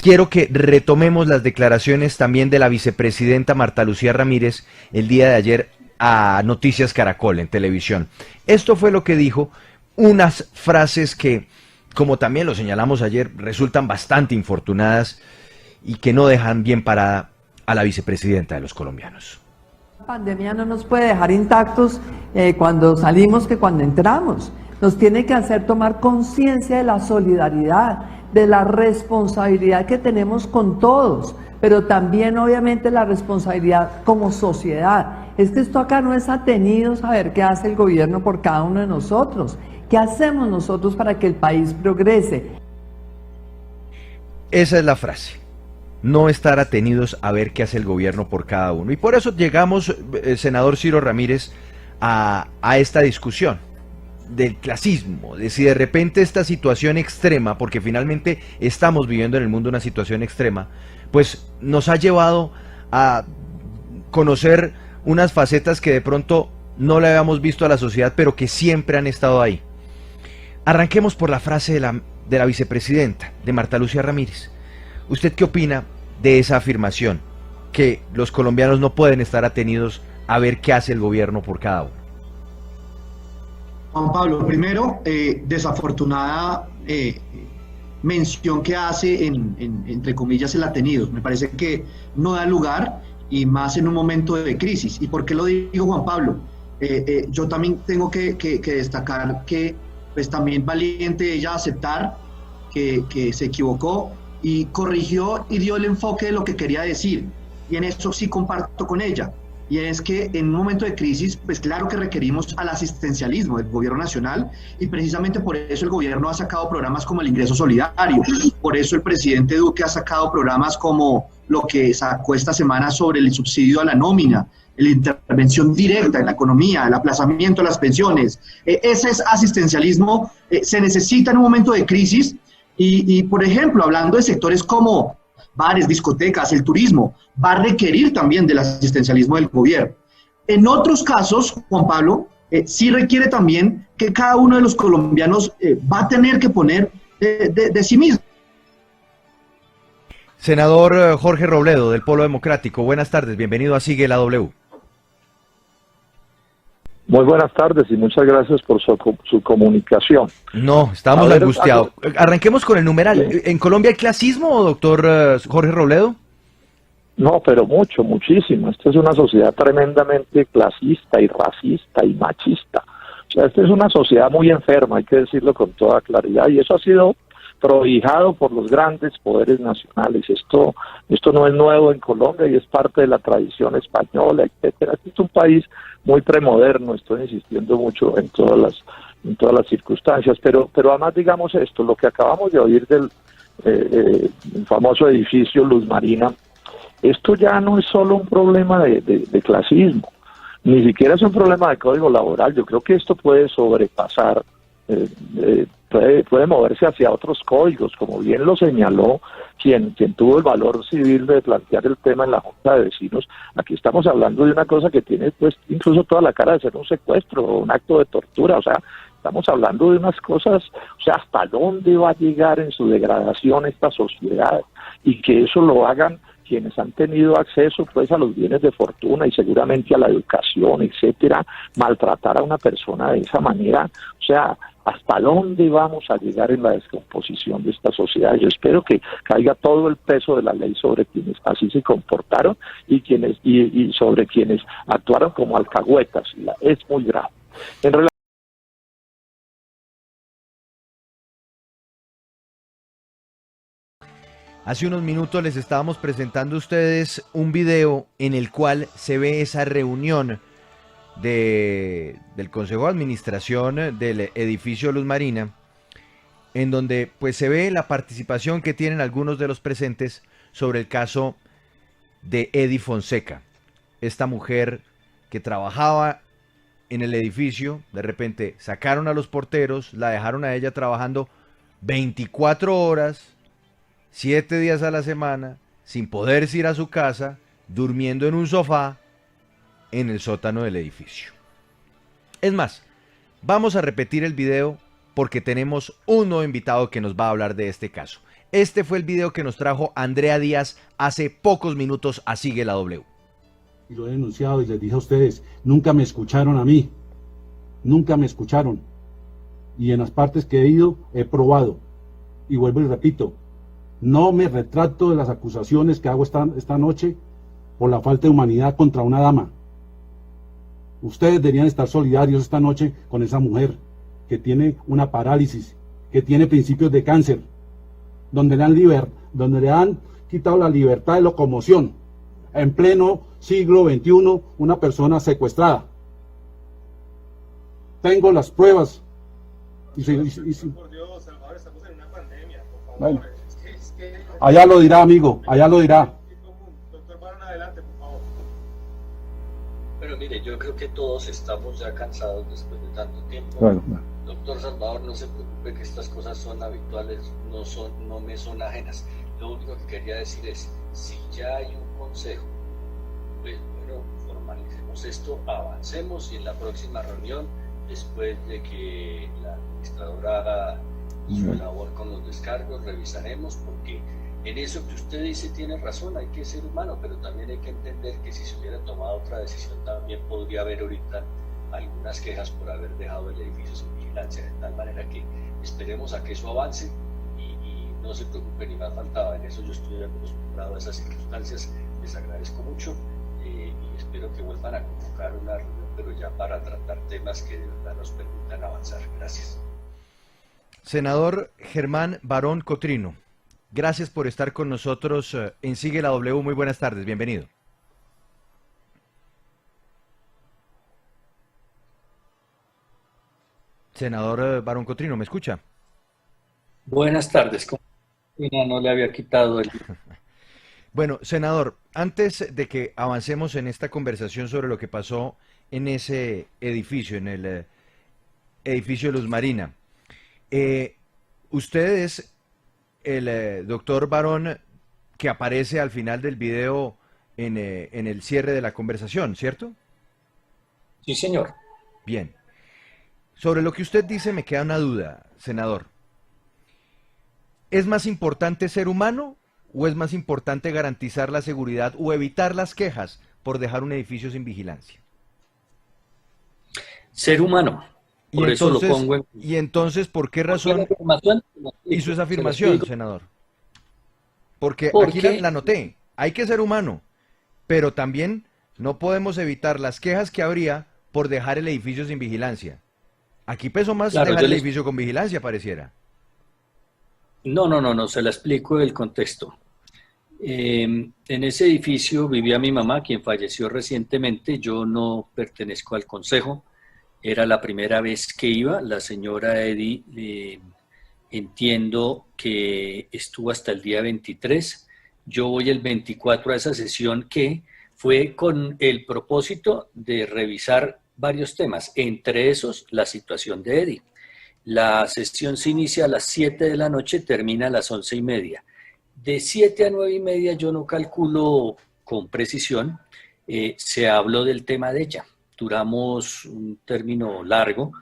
Quiero que retomemos las declaraciones también de la vicepresidenta Marta Lucía Ramírez el día de ayer a Noticias Caracol en televisión. Esto fue lo que dijo, unas frases que, como también lo señalamos ayer, resultan bastante infortunadas y que no dejan bien parada a la vicepresidenta de los colombianos. La pandemia no nos puede dejar intactos cuando salimos que cuando entramos. Nos tiene que hacer tomar conciencia de la solidaridad, de la responsabilidad que tenemos con todos, pero también obviamente la responsabilidad como sociedad. Es que esto acá no es atenido saber qué hace el gobierno por cada uno de nosotros. ¿Qué hacemos nosotros para que el país progrese? Esa es la frase. No estar atenidos a ver qué hace el gobierno por cada uno. Y por eso llegamos, senador Ciro Ramírez, a esta discusión del clasismo, de si de repente esta situación extrema, porque finalmente estamos viviendo en el mundo una situación extrema, pues nos ha llevado a conocer unas facetas que de pronto no le habíamos visto a la sociedad, pero que siempre han estado ahí. Arranquemos por la frase de la vicepresidenta, de Marta Lucía Ramírez. ¿Usted qué opina de esa afirmación? Que los colombianos no pueden estar atenidos a ver qué hace el gobierno por cada uno. Juan Pablo, primero, desafortunada mención que hace entre comillas el atenidos. Me parece que no da lugar y más en un momento de crisis. ¿Y por qué lo digo, Juan Pablo? Yo también tengo que destacar que pues también valiente ella aceptar que se equivocó y corrigió y dio el enfoque de lo que quería decir. Y en eso sí comparto con ella. Y es que en un momento de crisis, pues claro que requerimos al asistencialismo del gobierno nacional y precisamente por eso el gobierno ha sacado programas como el ingreso solidario. Por eso el presidente Duque ha sacado programas como lo que sacó esta semana sobre el subsidio a la nómina, la intervención directa en la economía, el aplazamiento de las pensiones. Ese es asistencialismo, se necesita en un momento de crisis y, por ejemplo, hablando de sectores como bares, discotecas, el turismo, va a requerir también del asistencialismo del gobierno. En otros casos, Juan Pablo, sí requiere también que cada uno de los colombianos va a tener que poner de sí mismo. Senador Jorge Robledo, del Polo Democrático, buenas tardes, bienvenido a Sigue la W. Muy buenas tardes y muchas gracias por su comunicación. No, estamos angustiados. Arranquemos con el numeral. ¿Sí? ¿En Colombia hay clasismo, doctor Jorge Robledo? No, pero muchísimo. Esta es una sociedad tremendamente clasista y racista y machista. O sea, esta es una sociedad muy enferma, hay que decirlo con toda claridad, y eso ha sido prohijado por los grandes poderes nacionales. Esto no es nuevo en Colombia y es parte de la tradición española, etcétera. Este es un país muy premoderno, estoy insistiendo mucho en todas las circunstancias, pero además digamos esto, lo que acabamos de oír del famoso edificio Luz Marina, esto ya no es solo un problema de clasismo, ni siquiera es un problema de código laboral. Yo creo que esto puede sobrepasar puede moverse hacia otros códigos, como bien lo señaló quien tuvo el valor civil de plantear el tema en la Junta de Vecinos. Aquí estamos hablando de una cosa que tiene pues incluso toda la cara de ser un secuestro o un acto de tortura, o sea, estamos hablando de unas cosas, o sea, hasta dónde va a llegar en su degradación esta sociedad, y que eso lo hagan quienes han tenido acceso pues a los bienes de fortuna y seguramente a la educación, etcétera, maltratar a una persona de esa manera, o sea, ¿hasta dónde vamos a llegar en la descomposición de esta sociedad? Yo espero que caiga todo el peso de la ley sobre quienes así se comportaron y sobre quienes actuaron como alcahuetas. Es muy grave. Hace unos minutos les estábamos presentando a ustedes un video en el cual se ve esa reunión del Consejo de Administración del edificio Luz Marina, en donde pues se ve la participación que tienen algunos de los presentes sobre el caso de Edy Fonseca, esta mujer que trabajaba en el edificio. De repente sacaron a los porteros, la dejaron a ella trabajando 24 horas, 7 días a la semana, sin poder ir a su casa, durmiendo en un sofá en el sótano del edificio. Es más, vamos a repetir el video porque tenemos un nuevo invitado que nos va a hablar de este caso. Este fue el video que nos trajo Andrea Díaz hace pocos minutos a Sigue la W. Y lo he denunciado y les dije a ustedes, nunca me escucharon a mí, nunca me escucharon. Y en las partes que he ido, he probado. Y vuelvo y repito, no me retracto de las acusaciones que hago esta noche por la falta de humanidad contra una dama. Ustedes deberían estar solidarios esta noche con esa mujer que tiene una parálisis, que tiene principios de cáncer, donde le han quitado la libertad de locomoción. En pleno siglo XXI, una persona secuestrada. Tengo las pruebas. Por Dios, Salvador, estamos en una pandemia, por favor. Bueno. Allá lo dirá, amigo, allá lo dirá. Doctor Barón, adelante, por favor. Pero mire, yo creo que todos estamos ya cansados después de tanto tiempo. Bueno. Doctor Salvador, no se preocupe que estas cosas son habituales, no me son ajenas. Lo único que quería decir es, si ya hay un consejo, pues bueno, formalicemos esto, avancemos y en la próxima reunión, después de que la administradora haga su labor con los descargos, revisaremos, porque en eso que usted dice tiene razón, hay que ser humano, pero también hay que entender que si se hubiera tomado otra decisión también podría haber ahorita algunas quejas por haber dejado el edificio sin vigilancia, de tal manera que esperemos a que eso avance y no se preocupe, ni más faltaba. En eso yo estoy acostumbrado a esas circunstancias, les agradezco mucho y espero que vuelvan a convocar una reunión, pero ya para tratar temas que de verdad nos permitan avanzar. Gracias. Senador Germán Barón Cotrino, gracias por estar con nosotros en Sigue la W. Muy buenas tardes, bienvenido. Senador Barón Cotrino, ¿me escucha? Buenas tardes. No le había quitado el... Bueno, senador, antes de que avancemos en esta conversación sobre lo que pasó en ese edificio, en el edificio Luz Marina, usted es el doctor Barón que aparece al final del video en el cierre de la conversación, ¿cierto? Sí, señor. Bien. Sobre lo que usted dice me queda una duda, senador. ¿Es más importante ser humano o es más importante garantizar la seguridad o evitar las quejas por dejar un edificio sin vigilancia? Ser humano. Por eso lo pongo en... ¿Y entonces por qué razón hizo esa afirmación, senador? Porque aquí la anoté. Hay que ser humano, pero también no podemos evitar las quejas que habría por dejar el edificio sin vigilancia. Aquí pesó más dejar el edificio con vigilancia, pareciera. No, se la explico el contexto. En ese edificio vivía mi mamá, quien falleció recientemente. Yo no pertenezco al consejo. Era la primera vez que iba. La señora Edy, entiendo que estuvo hasta el día 23. Yo voy el 24 a esa sesión que fue con el propósito de revisar varios temas, entre esos la situación de Edy. La sesión se inicia a las 7 de la noche, termina a las 11:30. De 7 a 9:30 yo no calculo con precisión, se habló del tema de ella. Duramos un término largo,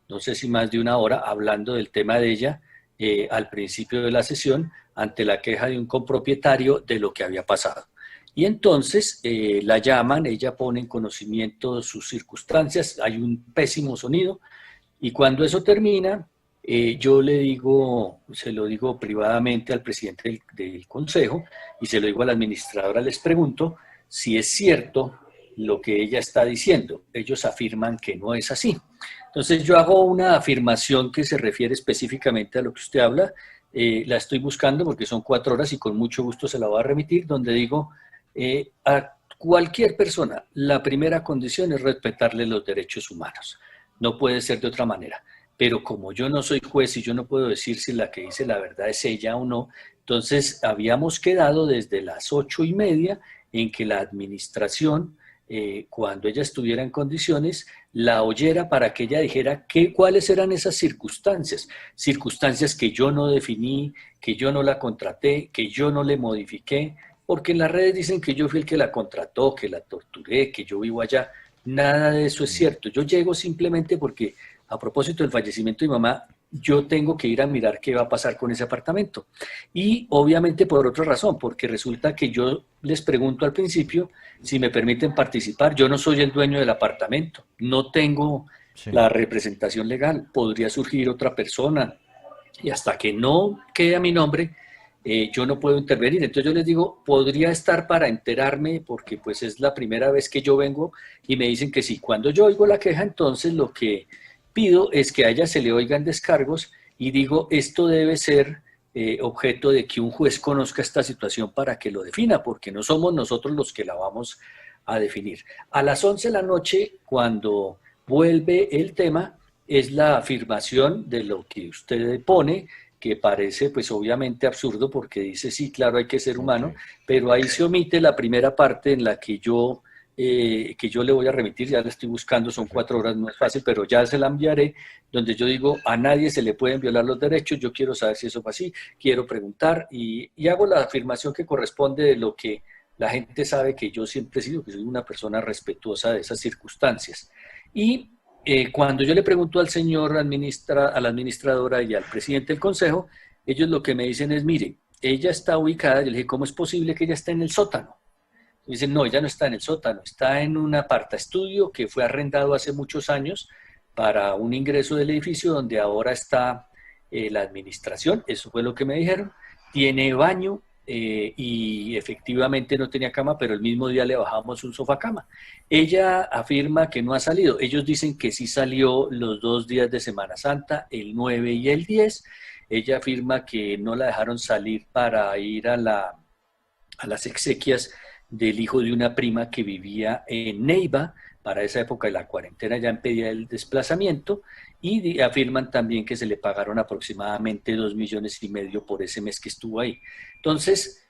no sé si más de una hora, hablando del tema de ella al principio de la sesión, ante la queja de un copropietario de lo que había pasado. Y entonces la llaman, ella pone en conocimiento sus circunstancias, hay un pésimo sonido, y cuando eso termina, yo le digo, se lo digo privadamente al presidente del consejo, y se lo digo a la administradora, les pregunto si es cierto lo que ella está diciendo. Ellos afirman que no es así. Entonces yo hago una afirmación que se refiere específicamente a lo que usted habla, la estoy buscando porque son 4 horas y con mucho gusto se la voy a remitir, donde digo a cualquier persona, la primera condición es respetarle los derechos humanos. No puede ser de otra manera. Pero como yo no soy juez y yo no puedo decir si la que dice la verdad es ella o no, entonces habíamos quedado desde las 8:30 en que la administración, cuando ella estuviera en condiciones, la oyera para que ella dijera cuáles eran esas circunstancias. Circunstancias que yo no definí, que yo no la contraté, que yo no le modifiqué, porque en las redes dicen que yo fui el que la contrató, que la torturé, que yo vivo allá. Nada de eso es cierto. Yo llego simplemente porque, a propósito del fallecimiento de mi mamá, yo tengo que ir a mirar qué va a pasar con ese apartamento. Y obviamente por otra razón, porque resulta que yo les pregunto al principio si me permiten participar. Yo no soy el dueño del apartamento, no tengo la representación legal, podría surgir otra persona y hasta que no quede a mi nombre, yo no puedo intervenir. Entonces yo les digo, podría estar para enterarme porque pues es la primera vez que yo vengo y me dicen que sí. Cuando yo oigo la queja, entonces lo que pido es que a ella se le oigan descargos y digo, esto debe ser objeto de que un juez conozca esta situación para que lo defina, porque no somos nosotros los que la vamos a definir. A las 11 de la noche, cuando vuelve el tema, es la afirmación de lo que usted pone, que parece pues obviamente absurdo porque dice, sí, claro, hay que ser humano, pero ahí se omite la primera parte en la que yo le voy a remitir, ya la estoy buscando, son 4 horas, no es fácil, pero ya se la enviaré, donde yo digo, a nadie se le pueden violar los derechos, yo quiero saber si eso fue así, quiero preguntar y hago la afirmación que corresponde de lo que la gente sabe que yo siempre he sido, que soy una persona respetuosa de esas circunstancias. Y cuando yo le pregunto al señor a la administradora y al presidente del consejo, ellos lo que me dicen es, mire, ella está ubicada, yo le dije, ¿cómo es posible que ella esté en el sótano? Y dicen, no, ella no está en el sótano, está en un apartaestudio que fue arrendado hace muchos años para un ingreso del edificio donde ahora está la administración, eso fue lo que me dijeron, tiene baño y efectivamente no tenía cama, pero el mismo día le bajamos un sofá cama. Ella afirma que no ha salido, ellos dicen que sí salió los 2 días de Semana Santa, el 9 y el 10, ella afirma que no la dejaron salir para ir a las exequias del hijo de una prima que vivía en Neiva, para esa época de la cuarentena ya impedía el desplazamiento, y afirman también que se le pagaron aproximadamente 2,5 millones por ese mes que estuvo ahí. Entonces,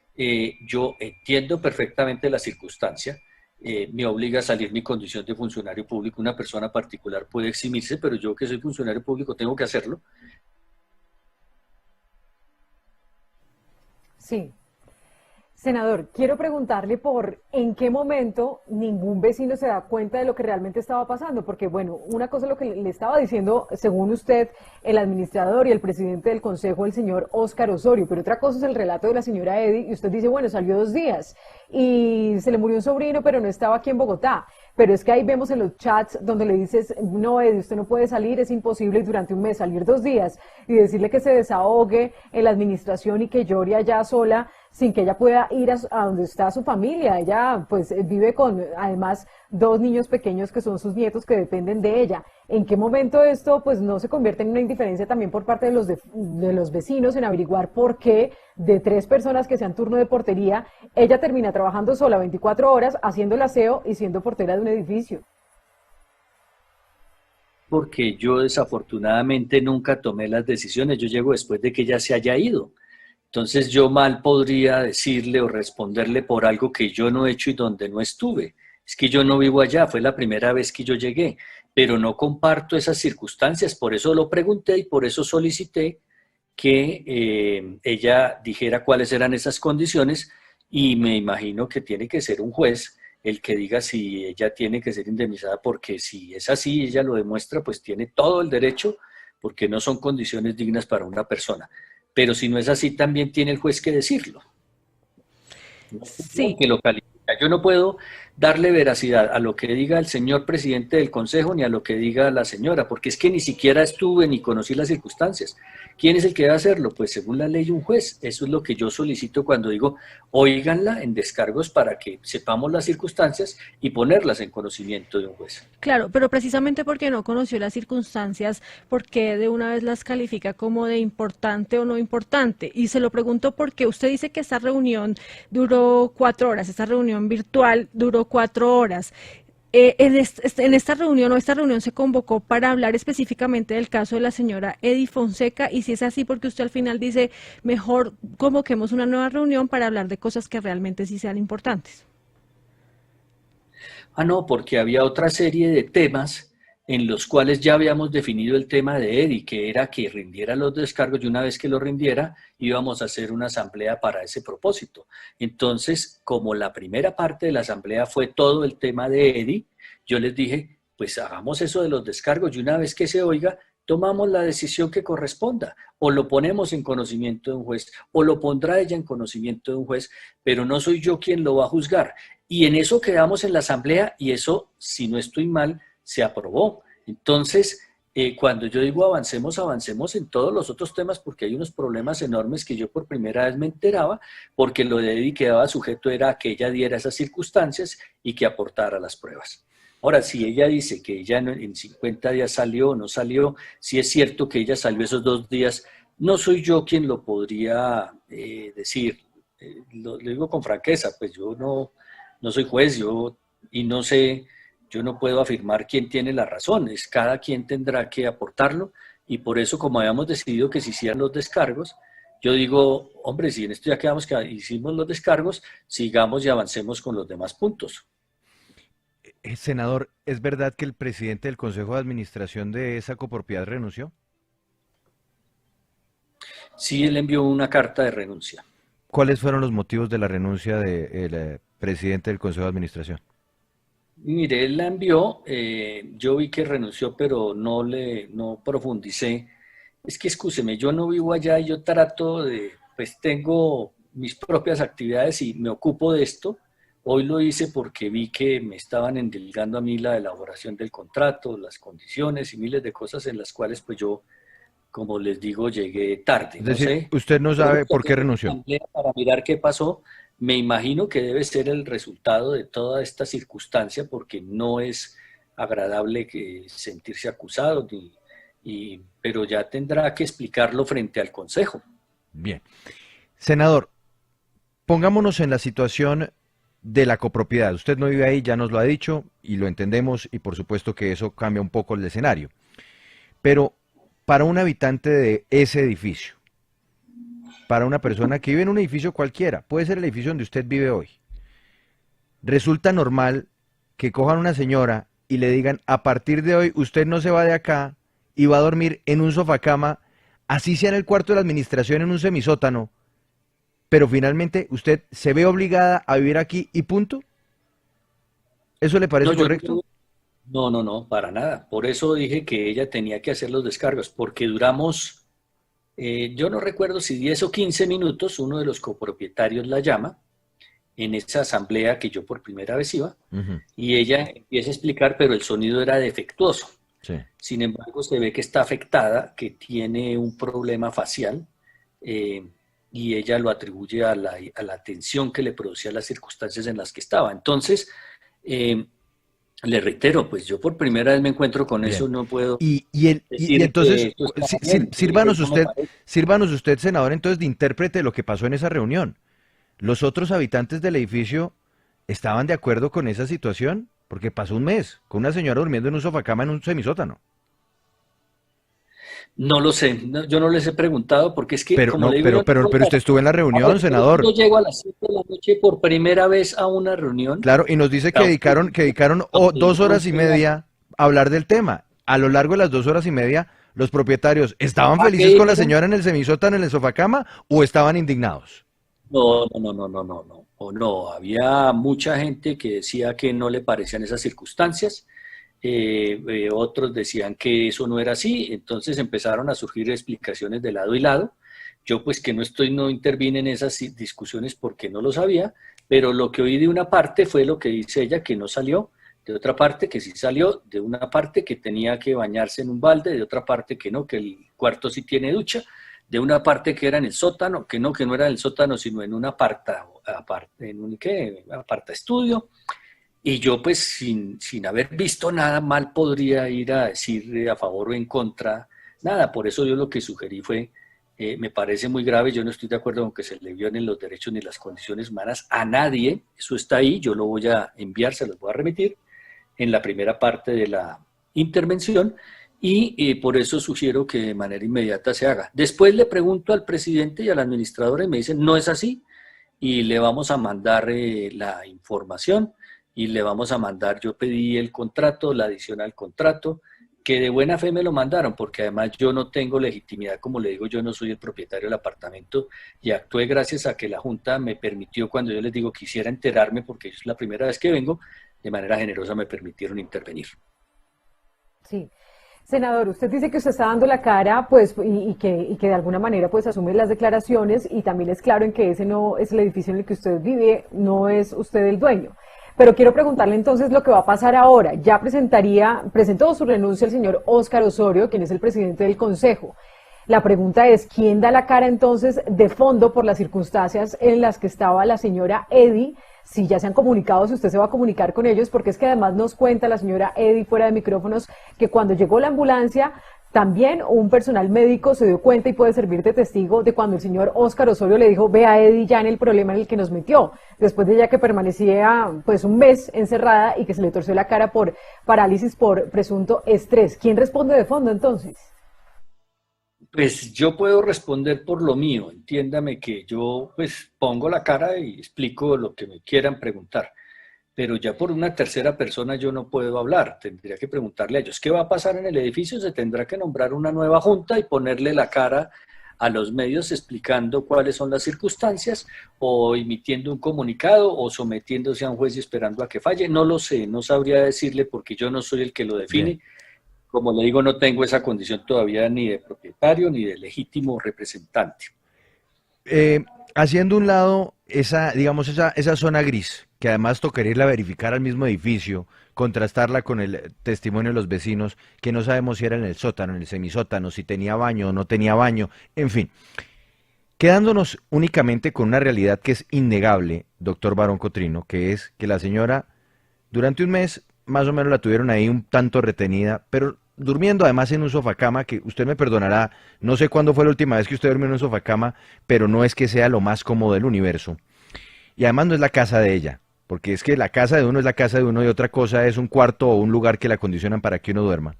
yo entiendo perfectamente la circunstancia, me obliga a salir mi condición de funcionario público, una persona particular puede eximirse, pero yo que soy funcionario público tengo que hacerlo. Sí. Senador, quiero preguntarle por en qué momento ningún vecino se da cuenta de lo que realmente estaba pasando, porque bueno, una cosa es lo que le estaba diciendo, según usted, el administrador y el presidente del consejo, el señor Óscar Osorio, pero otra cosa es el relato de la señora Eddy, y usted dice, bueno, salió 2 días y se le murió un sobrino, pero no estaba aquí en Bogotá. Pero es que ahí vemos en los chats donde le dices, no, Eddy, usted no puede salir, es imposible, y durante un mes salir 2 días y decirle que se desahogue en la administración y que llore allá sola, sin que ella pueda ir a donde está su familia. Ella pues vive con además 2 niños pequeños que son sus nietos que dependen de ella. ¿En qué momento esto pues no se convierte en una indiferencia también por parte de los vecinos en averiguar por qué de 3 personas que sean turno de portería, ella termina trabajando sola 24 horas haciendo el aseo y siendo portera de un edificio? Porque yo desafortunadamente nunca tomé las decisiones, yo llego después de que ella se haya ido. Entonces yo mal podría decirle o responderle por algo que yo no he hecho y donde no estuve. Es que yo no vivo allá, fue la primera vez que yo llegué. pero no comparto esas circunstancias, por eso lo pregunté y por eso solicité que ella dijera cuáles eran esas condiciones, y me imagino que tiene que ser un juez el que diga si ella tiene que ser indemnizada, porque si es así, ella lo demuestra, pues tiene todo el derecho, porque no son condiciones dignas para una persona. Pero si no es así, también tiene el juez que decirlo. Sí. Que lo califica. Yo no puedo darle veracidad a lo que diga el señor presidente del Consejo ni a lo que diga la señora, porque es que ni siquiera estuve ni conocí las circunstancias. ¿Quién es el que debe hacerlo? Pues según la ley un juez. Eso es lo que yo solicito cuando digo, óiganla en descargos para que sepamos las circunstancias y ponerlas en conocimiento de un juez. Claro, pero precisamente porque no conoció las circunstancias, ¿por qué de una vez las califica como de importante o no importante? Y se lo pregunto porque usted dice que esta reunión duró 4 horas, esta reunión virtual duró 4 horas. En esta reunión se convocó para hablar específicamente del caso de la señora Edy Fonseca, y si es así, porque usted al final dice, mejor convoquemos una nueva reunión para hablar de cosas que realmente sí sean importantes. No, porque había otra serie de temas en los cuales ya habíamos definido el tema de Edy, que era que rindiera los descargos, y una vez que lo rindiera íbamos a hacer una asamblea para ese propósito. Entonces, como la primera parte de la asamblea fue todo el tema de Edy, yo les dije, pues hagamos eso de los descargos, y una vez que se oiga, tomamos la decisión que corresponda, o lo ponemos en conocimiento de un juez, o lo pondrá ella en conocimiento de un juez, pero no soy yo quien lo va a juzgar. Y en eso quedamos en la asamblea, y eso, si no estoy mal, se aprobó. Entonces, cuando yo digo avancemos, avancemos en todos los otros temas, porque hay unos problemas enormes que yo por primera vez me enteraba, porque lo de Edy quedaba sujeto era a que ella diera esas circunstancias y que aportara las pruebas. Ahora, si ella dice que ella en 50 días salió o no salió, si es cierto que ella salió esos 2 días, no soy yo quien lo podría decir. Lo digo con franqueza, pues yo no soy juez, y no sé, yo no puedo afirmar quién tiene la razón, es cada quien tendrá que aportarlo, y por eso, como habíamos decidido que se hicieran los descargos, yo digo, hombre, si en esto ya quedamos que hicimos los descargos, sigamos y avancemos con los demás puntos. Senador, ¿es verdad que el presidente del Consejo de Administración de esa copropiedad renunció? Sí, él envió una carta de renuncia. ¿Cuáles fueron los motivos de la renuncia del presidente del Consejo de Administración? Mire, él la envió, yo vi que renunció, pero no profundicé. Es que, excúseme, yo no vivo allá y yo trato pues tengo mis propias actividades y me ocupo de esto. Hoy lo hice porque vi que me estaban endilgando a mí la elaboración del contrato, las condiciones y miles de cosas en las cuales pues yo, como les digo, llegué tarde. Es decir, usted no sabe por qué renunció. Para mirar qué pasó, me imagino que debe ser el resultado de toda esta circunstancia, porque no es agradable que sentirse acusado, pero ya tendrá que explicarlo frente al Consejo. Bien. Senador, pongámonos en la situación de la copropiedad. Usted no vive ahí, ya nos lo ha dicho y lo entendemos, y por supuesto que eso cambia un poco el escenario. Pero para un habitante de ese edificio, para una persona que vive en un edificio cualquiera, puede ser el edificio donde usted vive hoy, resulta normal que cojan una señora y le digan, a partir de hoy usted no se va de acá y va a dormir en un sofacama, así sea en el cuarto de la administración, en un semisótano, pero finalmente usted se ve obligada a vivir aquí y punto? ¿Eso le parece correcto? No, para nada. Por eso dije que ella tenía que hacer los descargos, porque duramos, yo no recuerdo si 10 o 15 minutos, uno de los copropietarios la llama, en esa asamblea que yo por primera vez iba, y ella empieza a explicar, pero el sonido era defectuoso. Sí. Sin embargo, se ve que está afectada, que tiene un problema facial, y ella lo atribuye a la tensión que le producía las circunstancias en las que estaba. Entonces, le reitero, pues yo por primera vez me encuentro con eso, no puedo y entonces, sírvanos usted, senador, entonces de intérprete de lo que pasó en esa reunión. ¿Los otros habitantes del edificio estaban de acuerdo con esa situación? Porque pasó un mes con una señora durmiendo en un sofacama en un semisótano. No lo sé, yo no les he preguntado porque es que... Pero usted estuvo en la reunión, senador. Yo llego a las 7 de la noche por primera vez a una reunión. Claro, y nos dice que dedicaron 2 horas y media hablar del tema. A lo largo de las 2 horas y media, los propietarios, ¿estaban felices con la señora en el semisótano, en el sofacama, o estaban indignados? No, no, no, no, no, no, o no, había mucha gente que decía que no le parecían esas circunstancias, otros decían que eso no era así, entonces empezaron a surgir explicaciones de lado y lado. Yo pues que no intervine en esas discusiones porque no lo sabía, pero lo que oí de una parte fue lo que dice ella, que no salió, de otra parte que sí salió, de una parte que tenía que bañarse en un balde, de otra parte que no, que el cuarto sí tiene ducha, de una parte que era en el sótano, que no era en el sótano, sino en un aparta estudio, y yo pues sin haber visto nada mal podría ir a decir a favor o en contra, nada, por eso yo lo que sugerí fue, me parece muy grave, yo no estoy de acuerdo con que se le violen los derechos ni las condiciones humanas a nadie, eso está ahí, yo lo voy a enviar, se los voy a remitir en la primera parte de la intervención, y por eso sugiero que de manera inmediata se haga. Después le pregunto al presidente y al administrador y me dicen, no es así, y le vamos a mandar la información, y le vamos a mandar, yo pedí el contrato, la adición al contrato, que de buena fe me lo mandaron, porque además yo no tengo legitimidad, como le digo, yo no soy el propietario del apartamento, y actué gracias a que la Junta me permitió, cuando yo les digo quisiera enterarme, porque es la primera vez que vengo, de manera generosa me permitieron intervenir. Sí. Senador, usted dice que usted está dando la cara, pues, y que de alguna manera pues asume las declaraciones, y también es claro en que ese no es el edificio en el que usted vive, no es usted el dueño. Pero quiero preguntarle entonces lo que va a pasar ahora. Ya presentó su renuncia el señor Óscar Osorio, quien es el presidente del Consejo. La pregunta es, ¿quién da la cara entonces de fondo por las circunstancias en las que estaba la señora Eddy? Si ya se han comunicado, si usted se va a comunicar con ellos, porque es que además nos cuenta la señora Eddy fuera de micrófonos que cuando llegó la ambulancia, también un personal médico se dio cuenta y puede servir de testigo de cuando el señor Óscar Osorio le dijo, ve a Eddy ya en el problema en el que nos metió, después de ya que permanecía pues un mes encerrada y que se le torció la cara por parálisis por presunto estrés. ¿Quién responde de fondo entonces? Pues yo puedo responder por lo mío, entiéndame que yo pues pongo la cara y explico lo que me quieran preguntar, pero ya por una tercera persona yo no puedo hablar, tendría que preguntarle a ellos qué va a pasar en el edificio, se tendrá que nombrar una nueva junta y ponerle la cara a los medios explicando cuáles son las circunstancias o emitiendo un comunicado o sometiéndose a un juez y esperando a que falle, no lo sé, no sabría decirle porque yo no soy el que lo define. Bien. Como le digo, no tengo esa condición todavía ni de propietario ni de legítimo representante. Haciendo un lado esa zona gris, que además tocaría irla a verificar al mismo edificio, contrastarla con el testimonio de los vecinos, que no sabemos si era en el sótano, en el semisótano, si tenía baño o no tenía baño, en fin. Quedándonos únicamente con una realidad que es innegable, doctor Barón Cotrino, que es que la señora durante un mes más o menos la tuvieron ahí un tanto retenida, pero durmiendo además en un sofacama, que usted me perdonará, no sé cuándo fue la última vez que usted durmió en un sofacama, pero no es que sea lo más cómodo del universo. Y además no es la casa de ella, porque es que la casa de uno es la casa de uno y otra cosa es un cuarto o un lugar que la acondicionan para que uno duerma.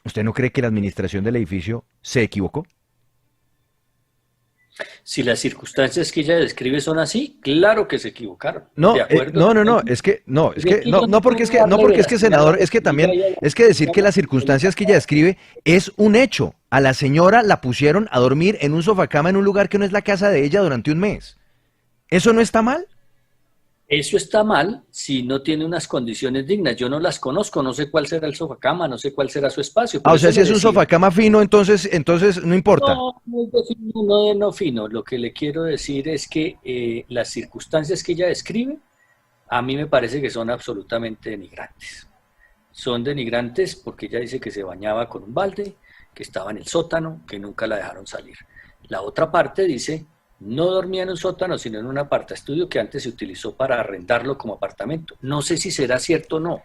¿Usted no cree que la administración del edificio se equivocó? Si las circunstancias que ella describe son así, claro que se equivocaron. No, porque es que senador, es que también, es que decir que las circunstancias que ella describe es un hecho. A la señora la pusieron a dormir en un sofacama en un lugar que no es la casa de ella durante un mes. ¿Eso no está mal? Eso está mal si no tiene unas condiciones dignas. Yo no las conozco, no sé cuál será el sofacama, no sé cuál será su espacio. O sea, si es un sofacama fino, entonces no importa. No fino. Lo que le quiero decir es que las circunstancias que ella describe, a mí me parece que son absolutamente denigrantes. Son denigrantes porque ella dice que se bañaba con un balde, que estaba en el sótano, que nunca la dejaron salir. La otra parte dice, no dormía en un sótano, sino en un apartaestudio que antes se utilizó para arrendarlo como apartamento. No sé si será cierto o no.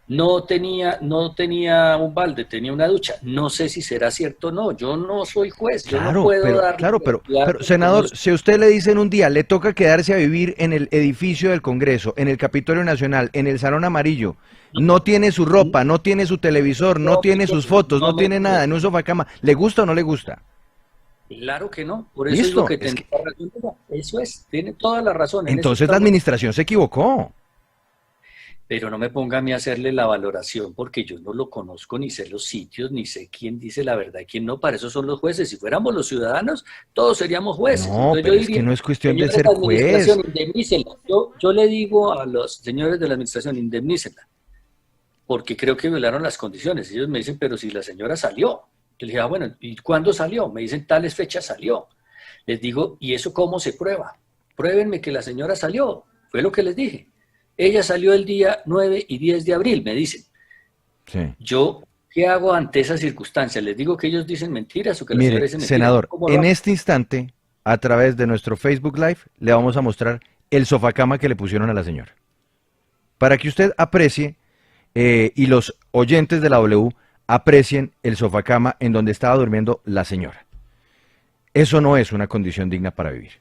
No tenía un balde, tenía una ducha. No sé si será cierto o no. Yo no soy juez, yo no puedo dar... Claro, pero senador, si a usted le dicen un día, le toca quedarse a vivir en el edificio del Congreso, en el Capitolio Nacional, en el Salón Amarillo, no tiene su ropa, no tiene su televisor, no tiene sus fotos, no tiene nada, en un sofacama, ¿le gusta o no le gusta? Claro que no, por eso es lo que tiene razón. Eso es, tiene toda la razón. Entonces la administración se equivocó. pero no me ponga a mí a hacerle la valoración porque yo no lo conozco, ni sé los sitios, ni sé quién dice la verdad y quién no. Para eso son los jueces. Si fuéramos los ciudadanos, todos seríamos jueces. No, Entonces pero yo es diría, que no es cuestión de señores ser de la juez. administración, indemnícenla. Yo le digo a los señores de la administración, indemnícenla, porque creo que violaron las condiciones. Ellos me dicen, pero si la señora salió. Yo le dije, bueno, ¿y cuándo salió? Me dicen, tales fechas salió. Les digo, ¿y eso cómo se prueba? Pruébenme que la señora salió. Fue lo que les dije. Ella salió el día 9 y 10 de abril, me dicen. Sí. Yo, ¿qué hago ante esas circunstancias? ¿Les digo que ellos dicen mentiras o que la señora Mire, dice mentiras? senador, ¿Cómo lo en hago? este instante, a través de nuestro Facebook Live, le vamos a mostrar el sofacama que le pusieron a la señora. Para que usted aprecie y los oyentes de la W aprecien el sofacama en donde estaba durmiendo la señora. Eso no es una condición digna para vivir.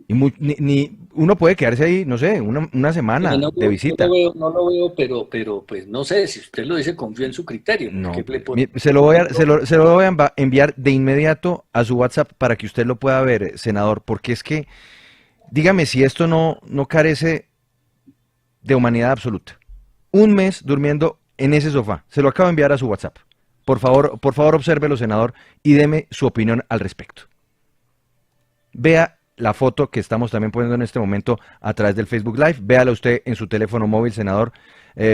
Y ni uno puede quedarse ahí, no sé, una semana de visita. No lo veo, pero pues no sé, si usted lo dice, confío en su criterio. No, ¿Qué le puedo- se lo voy a enviar de inmediato a su WhatsApp para que usted lo pueda ver, senador, porque es que, dígame si esto no carece de humanidad absoluta. Un mes durmiendo en ese sofá. Se lo acabo de enviar a su WhatsApp. Por favor, obsérvelo, senador, y deme su opinión al respecto. Vea la foto que estamos también poniendo en este momento a través del Facebook Live. Véala usted en su teléfono móvil, senador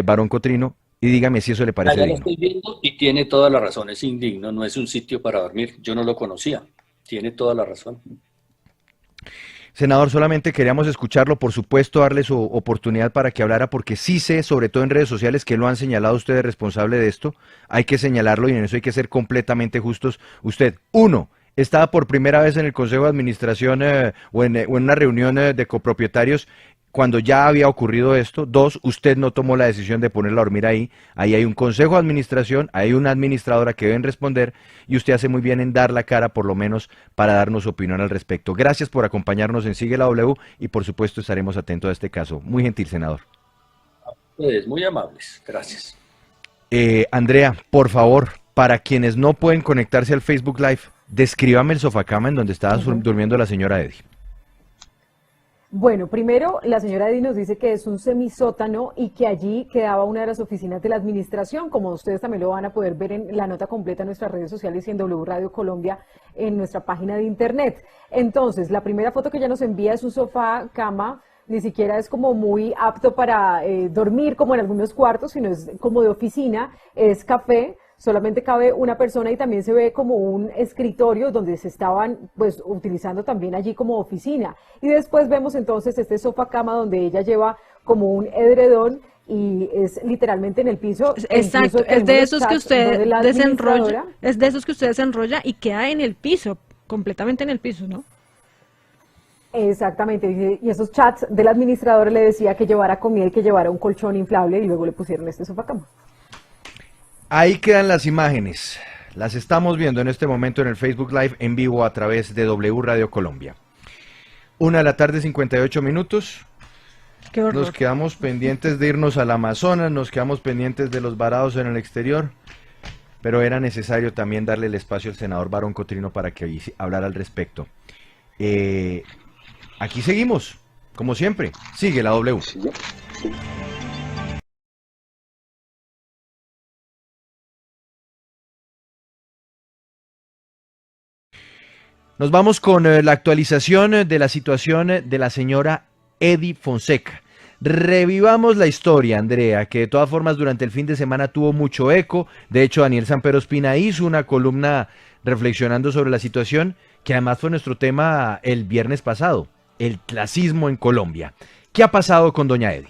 Barón Cotrino, y dígame si eso le parece Ya lo digno. estoy viendo y tiene toda la razón, es indigno, no es un sitio para dormir. Yo no lo conocía, tiene toda la razón. Senador, solamente queríamos escucharlo, por supuesto, darle su oportunidad para que hablara, porque sí sé, sobre todo en redes sociales, que lo han señalado ustedes responsable de esto. Hay que señalarlo y en eso hay que ser completamente justos. Usted, uno, estaba por primera vez en el Consejo de Administración o en una reunión de copropietarios cuando ya había ocurrido esto. Dos, usted no tomó la decisión de ponerla a dormir ahí. Ahí hay un Consejo de Administración, hay una administradora que deben responder y usted hace muy bien en dar la cara, por lo menos, para darnos su opinión al respecto. Gracias por acompañarnos en Sigue la W y, por supuesto, estaremos atentos a este caso. Muy gentil, senador. Ustedes, muy amables, gracias. Andrea, por favor, para quienes no pueden conectarse al Facebook Live, descríbame el sofacama en donde estaba durmiendo la señora Eddy. Bueno, primero la señora Eddy nos dice que es un semisótano y que allí quedaba una de las oficinas de la administración, como ustedes también lo van a poder ver en la nota completa en nuestras redes sociales y en W Radio Colombia en nuestra página de internet. Entonces, la primera foto que ella nos envía es un sofá, cama, ni siquiera es como muy apto para dormir como en algunos cuartos, sino es como de oficina, es café. Solamente cabe una persona y también se ve como un escritorio donde se estaban pues utilizando también allí como oficina. Y después vemos entonces este sofá cama donde ella lleva como un edredón y es literalmente en el piso. Exacto, es de esos que usted desenrolla, administradora- es de esos que usted desenrolla y queda en el piso, completamente en el piso, ¿no? Exactamente, y esos chats del administrador le decía que llevara comida y que llevara un colchón inflable y luego le pusieron este sofá cama. Ahí quedan las imágenes. Las estamos viendo en este momento en el Facebook Live en vivo a través de W Radio Colombia. 1:58 p.m. Qué horror. Nos quedamos pendientes de irnos al Amazonas, nos quedamos pendientes de los varados en el exterior, pero era necesario también darle el espacio al senador Barón Cotrino para que hablara al respecto. Aquí seguimos, como siempre. Sigue la W. Nos vamos con la actualización de la situación de la señora Eddy Fonseca. Revivamos la historia, Andrea, que de todas formas durante el fin de semana tuvo mucho eco. De hecho, Daniel Sampero Espina hizo una columna reflexionando sobre la situación, que además fue nuestro tema el viernes pasado, el clasismo en Colombia. ¿Qué ha pasado con doña Eddy?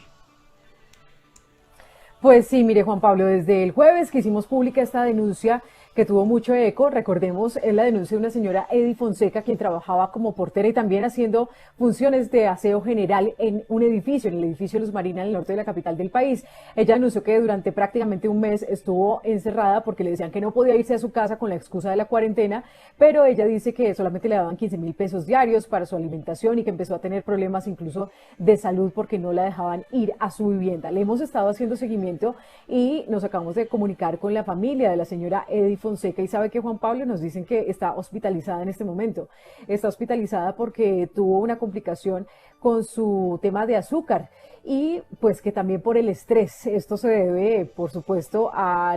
Pues sí, mire Juan Pablo, desde el jueves que hicimos pública esta denuncia que tuvo mucho eco, recordemos, es la denuncia de una señora Eddy Fonseca, quien trabajaba como portera y también haciendo funciones de aseo general en un edificio, en el edificio Luz Marina, en el norte de la capital del país. Ella anunció que durante prácticamente un mes estuvo encerrada porque le decían que no podía irse a su casa con la excusa de la cuarentena, pero ella dice que solamente le daban 15.000 pesos diarios para su alimentación y que empezó a tener problemas incluso de salud porque no la dejaban ir a su vivienda. Le hemos estado haciendo seguimiento y nos acabamos de comunicar con la familia de la señora Eddy Fonseca. Y sabe que Juan Pablo nos dicen que está hospitalizada en este momento. Está hospitalizada porque tuvo una complicación con su tema de azúcar y pues que también por el estrés. Esto se debe, por supuesto, a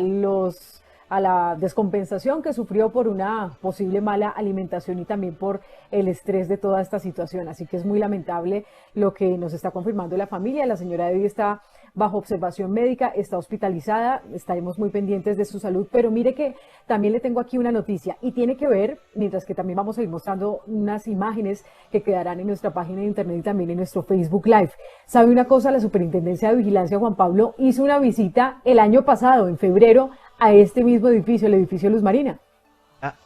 la descompensación que sufrió por una posible mala alimentación y también por el estrés de toda esta situación. Así que es muy lamentable lo que nos está confirmando la familia. La señora Eddy está bajo observación médica, está hospitalizada, estaremos muy pendientes de su salud, pero mire que también le tengo aquí una noticia y tiene que ver, mientras que también vamos a ir mostrando unas imágenes que quedarán en nuestra página de internet y también en nuestro Facebook Live. ¿Sabe una cosa? La Superintendencia de Vigilancia, Juan Pablo, hizo una visita el año pasado, en febrero, a este mismo edificio, el edificio Luz Marina.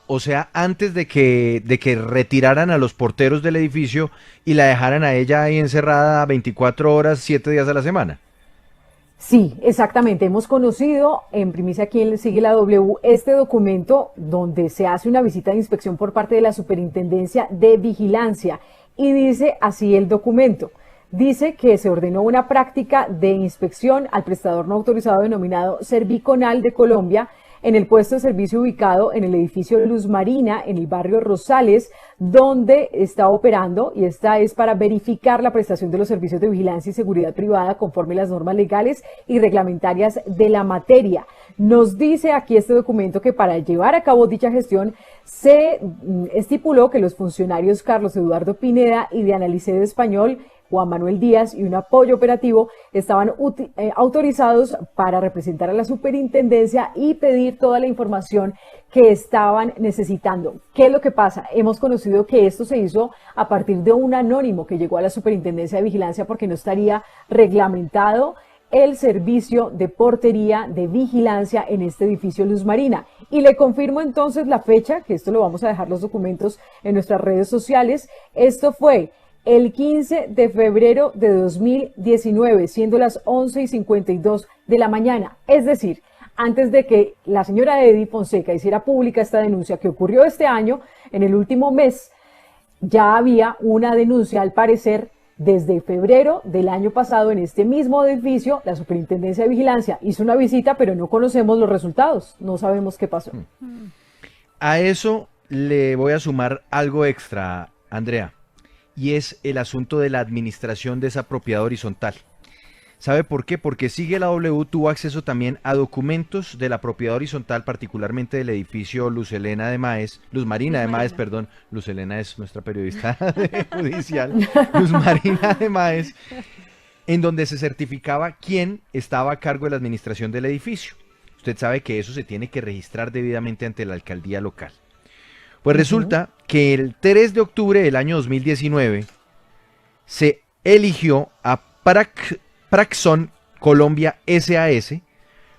O sea, antes de que retiraran a los porteros del edificio y la dejaran a ella ahí encerrada 24 horas, 7 días a la semana. Sí, exactamente. Hemos conocido en primicia aquí en Sigue la W este documento donde se hace una visita de inspección por parte de la Superintendencia de Vigilancia y dice así el documento. Dice que se ordenó una práctica de inspección al prestador no autorizado denominado Serviconal de Colombia en el puesto de servicio ubicado en el edificio Luz Marina, en el barrio Rosales, donde está operando, y esta es para verificar la prestación de los servicios de vigilancia y seguridad privada conforme las normas legales y reglamentarias de la materia. Nos dice aquí este documento que para llevar a cabo dicha gestión se estipuló que los funcionarios Carlos Eduardo Pineda y de Analicé Español, Juan Manuel Díaz y un apoyo operativo estaban autorizados para representar a la superintendencia y pedir toda la información que estaban necesitando. ¿Qué es lo que pasa? Hemos conocido que esto se hizo a partir de un anónimo que llegó a la Superintendencia de Vigilancia porque no estaría reglamentado el servicio de portería de vigilancia en este edificio Luz Marina. Y le confirmo entonces la fecha, que esto lo vamos a dejar los documentos en nuestras redes sociales. Esto fue el 15 de febrero de 2019, siendo las 11:52 de la mañana. Es decir, antes de que la señora Eddy Fonseca hiciera pública esta denuncia que ocurrió este año, en el último mes, ya había una denuncia, al parecer, desde febrero del año pasado en este mismo edificio. La Superintendencia de Vigilancia hizo una visita, pero no conocemos los resultados, no sabemos qué pasó. A eso le voy a sumar algo extra, Andrea, y es el asunto de la administración de esa propiedad horizontal. ¿Sabe por qué? Porque Sigue la W tuvo acceso también a documentos de la propiedad horizontal, particularmente del edificio Luz Marina de Maes, perdón. Luz Helena es nuestra periodista judicial. Luz Marina de Maes, en donde se certificaba quién estaba a cargo de la administración del edificio. Usted sabe que eso se tiene que registrar debidamente ante la alcaldía local. Pues resulta que el 3 de octubre del año 2019 se eligió a Praxon Colombia SAS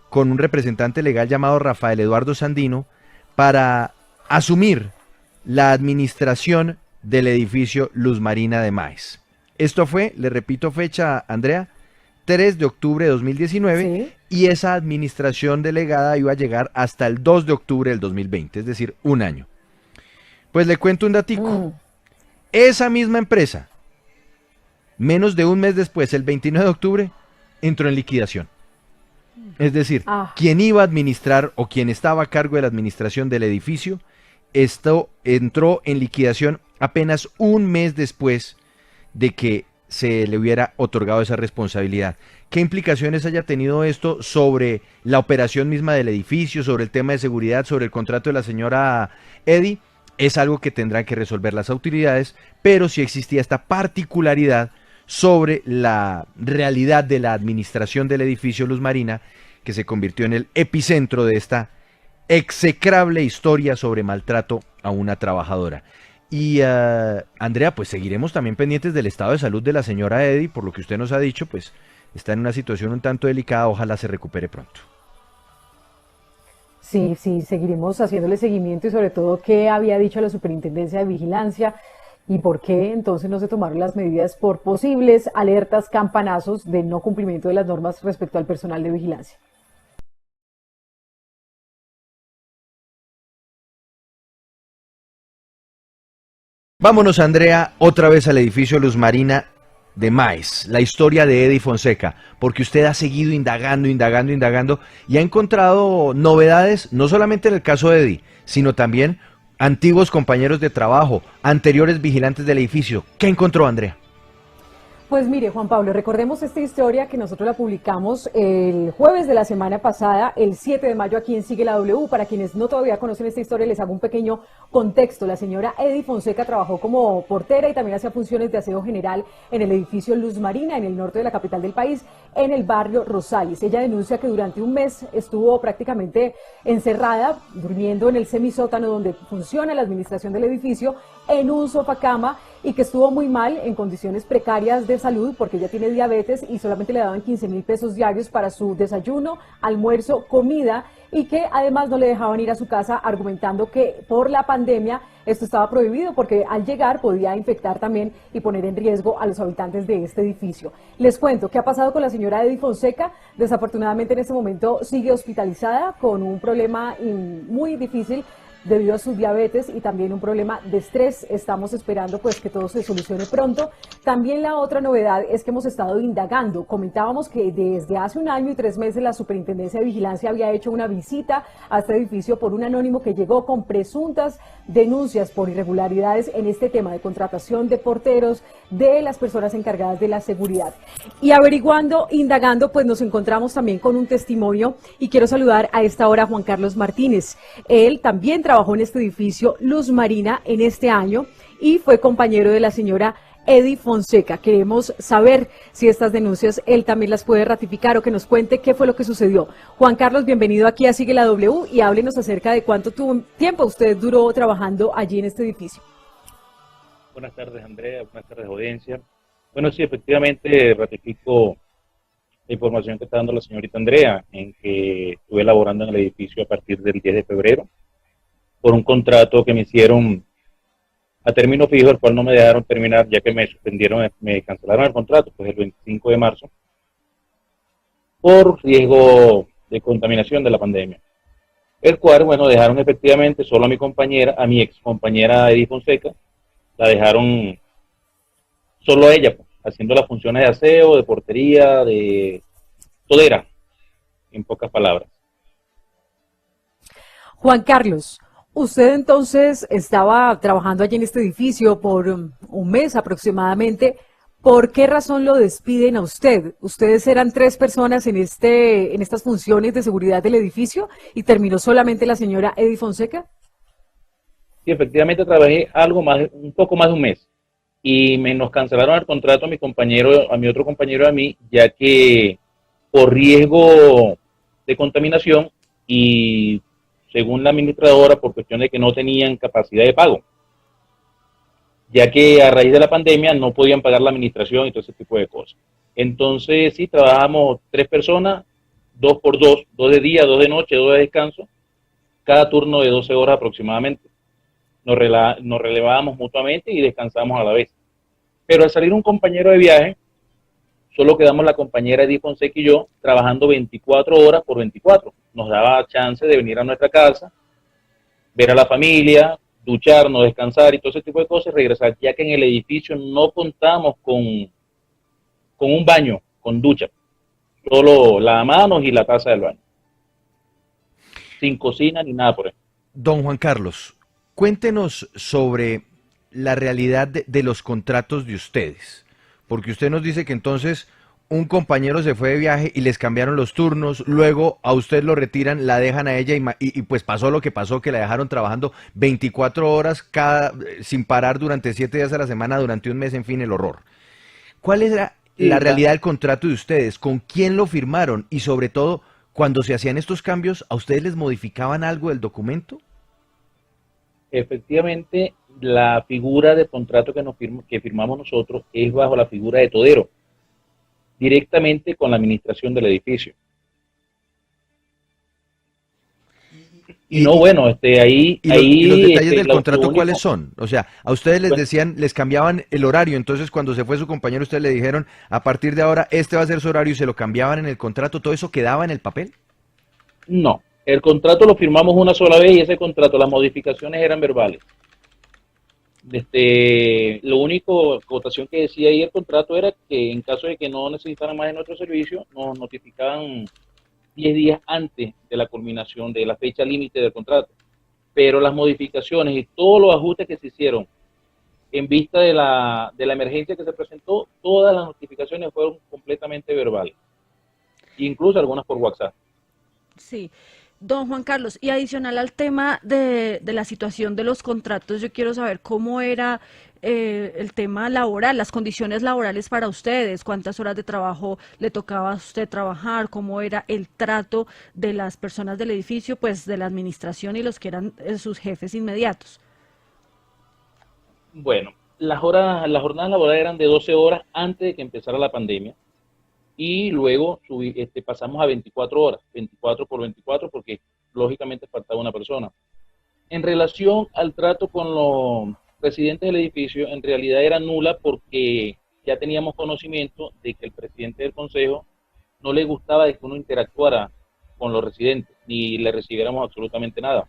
con un representante legal llamado Rafael Eduardo Sandino para asumir la administración del edificio Luz Marina de Maes. Esto fue, le repito fecha, Andrea, 3 de octubre de 2019, ¿sí? Y esa administración delegada iba a llegar hasta el 2 de octubre del 2020, es decir, un año. Pues le cuento un datico. Esa misma empresa, menos de un mes después, el 29 de octubre, entró en liquidación. Es decir, quien iba a administrar o quien estaba a cargo de la administración del edificio, esto entró en liquidación apenas un mes después de que se le hubiera otorgado esa responsabilidad. ¿Qué implicaciones haya tenido esto sobre la operación misma del edificio, sobre el tema de seguridad, sobre el contrato de la señora Eddy? Es algo que tendrán que resolver las autoridades, pero sí existía esta particularidad sobre la realidad de la administración del edificio Luz Marina, que se convirtió en el epicentro de esta execrable historia sobre maltrato a una trabajadora. Y Andrea, pues seguiremos también pendientes del estado de salud de la señora Eddy, por lo que usted nos ha dicho, pues está en una situación un tanto delicada, ojalá se recupere pronto. Sí, seguiremos haciéndole seguimiento y sobre todo qué había dicho la Superintendencia de Vigilancia y por qué entonces no se tomaron las medidas por posibles alertas, campanazos de no cumplimiento de las normas respecto al personal de vigilancia. Vámonos, Andrea, otra vez al edificio Luz Marina de Maes, la historia de Edy Fonseca, porque usted ha seguido indagando y ha encontrado novedades, no solamente en el caso de Edy, sino también antiguos compañeros de trabajo, anteriores vigilantes del edificio. ¿Qué encontró, Andrea? Pues mire, Juan Pablo, recordemos esta historia que nosotros la publicamos el jueves de la semana pasada, el 7 de mayo, aquí en Sigue la W. Para quienes no todavía conocen esta historia, les hago un pequeño contexto. La señora Edy Fonseca trabajó como portera y también hacía funciones de aseo general en el edificio Luz Marina, en el norte de la capital del país, en el barrio Rosales. Ella denuncia que durante un mes estuvo prácticamente encerrada, durmiendo en el semisótano donde funciona la administración del edificio, en un sofacama, y que estuvo muy mal, en condiciones precarias de salud, porque ella tiene diabetes y solamente le daban 15.000 pesos diarios para su desayuno, almuerzo, comida, y que además no le dejaban ir a su casa, argumentando que por la pandemia esto estaba prohibido porque al llegar podía infectar también y poner en riesgo a los habitantes de este edificio. Les cuento qué ha pasado con la señora Edy Fonseca. Desafortunadamente en este momento sigue hospitalizada con un problema muy difícil debido a su diabetes y también un problema de estrés. Estamos esperando pues que todo se solucione pronto. También la otra novedad es que hemos estado indagando. Comentábamos que desde hace 1 año y 3 meses la Superintendencia de Vigilancia había hecho una visita a este edificio por un anónimo que llegó con presuntas denuncias por irregularidades en este tema de contratación de porteros, de las personas encargadas de la seguridad. Y averiguando, indagando, pues nos encontramos también con un testimonio y quiero saludar a esta hora a Juan Carlos Martínez. Él también trabajó en este edificio Luz Marina en este año y fue compañero de la señora Edy Fonseca. Queremos saber si estas denuncias él también las puede ratificar o que nos cuente qué fue lo que sucedió. Juan Carlos, bienvenido aquí a Sigue la W y háblenos acerca de cuánto tiempo usted duró trabajando allí en este edificio. Buenas tardes, Andrea. Buenas tardes, audiencia. Bueno, sí, efectivamente ratifico la información que está dando la señorita Andrea, en que estuve laborando en el edificio a partir del 10 de febrero por un contrato que me hicieron a término fijo, el cual no me dejaron terminar, ya que me suspendieron, me cancelaron el contrato, pues el 25 de marzo, por riesgo de contaminación de la pandemia. El cual, bueno, dejaron efectivamente solo a mi compañera, a mi ex compañera Edy Fonseca, la dejaron solo a ella, pues, haciendo las funciones de aseo, de portería, de todera, en pocas palabras. Juan Carlos, usted entonces estaba trabajando allí en este edificio por un mes aproximadamente. ¿Por qué razón lo despiden a usted? Ustedes eran 3 personas en estas funciones de seguridad del edificio y terminó solamente la señora Edy Fonseca. Sí, efectivamente trabajé un poco más de un mes y nos cancelaron el contrato a mi otro compañero y a mí, ya que por riesgo de contaminación y según la administradora, por cuestión de que no tenían capacidad de pago, ya que a raíz de la pandemia no podían pagar la administración y todo ese tipo de cosas. Entonces, sí, trabajamos 3 personas, 2 por 2, 2 de día, 2 de noche, 2 de descanso, cada turno de 12 horas aproximadamente. Nos relevábamos mutuamente y descansamos a la vez. Pero al salir un compañero de viaje, solo quedamos la compañera Edy Fonseca y yo trabajando 24 horas por 24. Nos daba chance de venir a nuestra casa, ver a la familia, ducharnos, descansar y todo ese tipo de cosas, regresar, ya que en el edificio no contamos con un baño, con ducha, solo lavamanos y la taza del baño, sin cocina ni nada por eso. Don Juan Carlos, cuéntenos sobre la realidad de los contratos de ustedes, porque usted nos dice que entonces un compañero se fue de viaje y les cambiaron los turnos, luego a usted lo retiran, la dejan a ella y pues pasó lo que pasó, que la dejaron trabajando 24 horas sin parar durante 7 días a la semana, durante un mes, en fin, el horror. ¿Cuál es la realidad del contrato de ustedes? ¿Con quién lo firmaron? Y sobre todo, cuando se hacían estos cambios, ¿a ustedes les modificaban algo del documento? Efectivamente, la figura de contrato que firmamos nosotros es bajo la figura de todero, directamente con la administración del edificio. Y no, bueno, ahí... ¿Y los detalles del contrato cuáles son? O sea, a ustedes les decían, les cambiaban el horario, entonces cuando se fue su compañero, ustedes le dijeron, a partir de ahora, este va a ser su horario, y se lo cambiaban en el contrato, ¿todo eso quedaba en el papel? No, el contrato lo firmamos una sola vez y ese contrato, las modificaciones eran verbales. Lo único votación que decía ahí el contrato era que en caso de que no necesitaran más de nuestro servicio, nos notificaban 10 días antes de la culminación de la fecha límite del contrato. Pero las modificaciones y todos los ajustes que se hicieron en vista de la emergencia que se presentó, todas las notificaciones fueron completamente verbales, incluso algunas por WhatsApp. Sí. Don Juan Carlos, y adicional al tema de la situación de los contratos, yo quiero saber cómo era el tema laboral, las condiciones laborales para ustedes, cuántas horas de trabajo le tocaba a usted trabajar, cómo era el trato de las personas del edificio, pues de la administración y los que eran sus jefes inmediatos. Bueno, las jornadas laborales eran de 12 horas antes de que empezara la pandemia. Y luego pasamos a 24 horas, 24 por 24, porque lógicamente faltaba una persona. En relación al trato con los residentes del edificio, en realidad era nula porque ya teníamos conocimiento de que el presidente del consejo no le gustaba de que uno interactuara con los residentes, ni le recibiéramos absolutamente nada.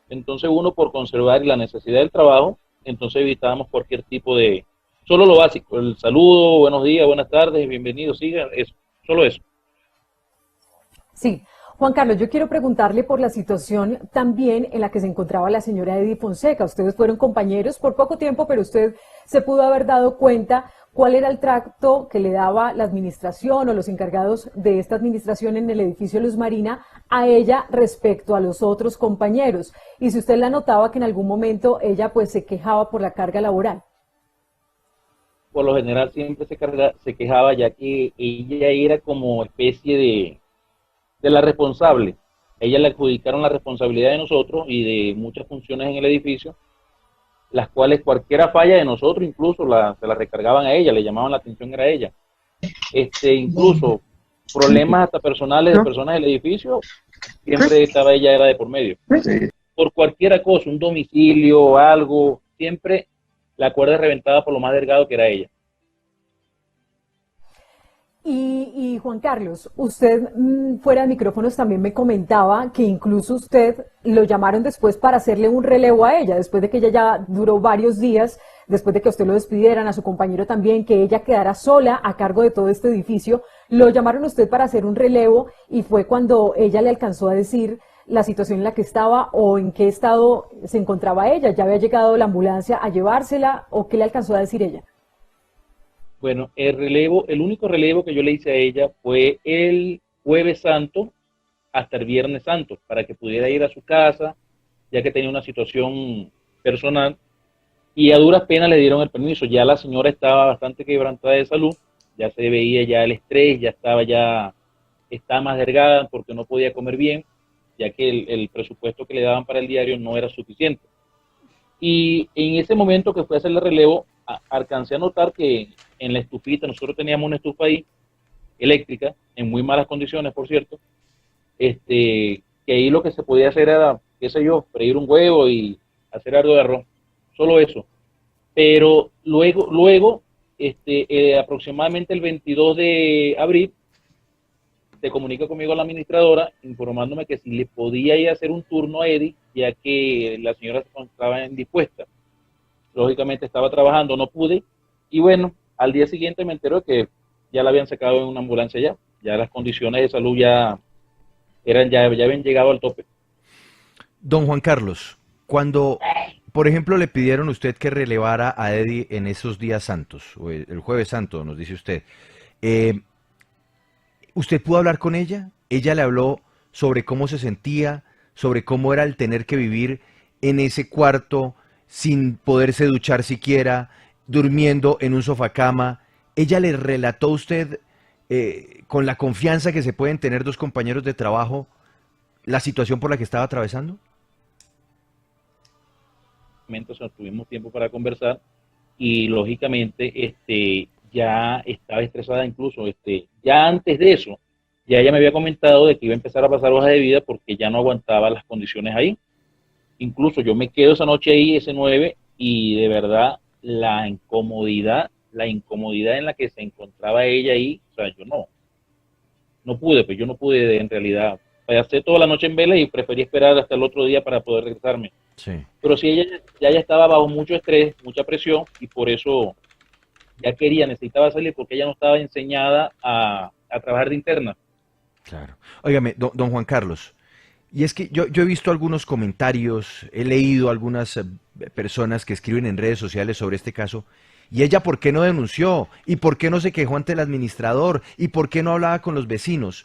Entonces uno, por conservar la necesidad del trabajo, entonces evitábamos cualquier tipo de... Solo lo básico, el saludo, buenos días, buenas tardes, bienvenido, siga, eso, solo eso. Sí, Juan Carlos, yo quiero preguntarle por la situación también en la que se encontraba la señora Edy Fonseca. Ustedes fueron compañeros por poco tiempo, pero usted se pudo haber dado cuenta cuál era el trato que le daba la administración o los encargados de esta administración en el edificio Luz Marina a ella respecto a los otros compañeros. Y si usted la notaba que en algún momento ella pues se quejaba por la carga laboral. Por lo general siempre se quejaba, ya que ella era como especie de la responsable. A ella le adjudicaron la responsabilidad de nosotros y de muchas funciones en el edificio, las cuales cualquiera falla de nosotros incluso se la recargaban a ella, le llamaban la atención era a ella. Incluso problemas hasta personales de personas del edificio, siempre estaba ella, era de por medio. Por cualquier cosa, un domicilio, algo, siempre la cuerda reventada por lo más delgado que era ella. Y Juan Carlos, usted fuera de micrófonos también me comentaba que incluso usted lo llamaron después para hacerle un relevo a ella, después de que ella ya duró varios días, después de que a usted lo despidieran, a su compañero también, que ella quedara sola a cargo de todo este edificio, lo llamaron a usted para hacer un relevo y fue cuando ella le alcanzó a decir la situación en la que estaba o en qué estado se encontraba ella. ¿Ya había llegado la ambulancia a llevársela o qué le alcanzó a decir ella? Bueno, el único relevo que yo le hice a ella fue el Jueves Santo hasta el Viernes Santo, para que pudiera ir a su casa, ya que tenía una situación personal, y a duras penas le dieron el permiso. Ya la señora estaba bastante quebrantada de salud, ya se veía ya el estrés, estaba más delgada porque no podía comer bien, ya que el presupuesto que le daban para el diario no era suficiente. Y en ese momento que fue a hacerle relevo, alcancé a notar que en la estufita, nosotros teníamos una estufa ahí, eléctrica, en muy malas condiciones, por cierto, que ahí lo que se podía hacer era, qué sé yo, freír un huevo y hacer algo de arroz, solo eso. Pero luego aproximadamente el 22 de abril, se comunica conmigo la administradora informándome que si le podía ir a hacer un turno a Edy, ya que la señora se encontraba indispuesta. Lógicamente estaba trabajando, no pude, y bueno, al día siguiente me enteró que ya la habían sacado en una ambulancia ya las condiciones de salud ya habían llegado al tope. Don Juan Carlos, cuando, por ejemplo, le pidieron a usted que relevara a Edy en esos días santos, o el Jueves Santo, nos dice usted, ¿usted pudo hablar con ella? ¿Ella le habló sobre cómo se sentía, sobre cómo era el tener que vivir en ese cuarto sin poderse duchar siquiera, durmiendo en un sofacama? ¿Ella le relató a usted, con la confianza que se pueden tener dos compañeros de trabajo, la situación por la que estaba atravesando? Tuvimos tiempo para conversar y lógicamente ya estaba estresada incluso, ya antes de eso, ya ella me había comentado de que iba a empezar a pasar hojas de vida porque ya no aguantaba las condiciones ahí. Incluso yo me quedo esa noche ahí, ese 9, y de verdad la incomodidad en la que se encontraba ella ahí, o sea, yo no pude en realidad pasé toda la noche en vela y preferí esperar hasta el otro día para poder regresarme. Sí. Pero sí, ella ya estaba bajo mucho estrés, mucha presión, y por eso ya necesitaba salir, porque ella no estaba enseñada a trabajar de interna. Claro. Óigame, don Juan Carlos, y es que yo he visto algunos comentarios, he leído algunas personas que escriben en redes sociales sobre este caso, y ella ¿por qué no denunció? ¿Y por qué no se quejó ante el administrador? ¿Y por qué no hablaba con los vecinos?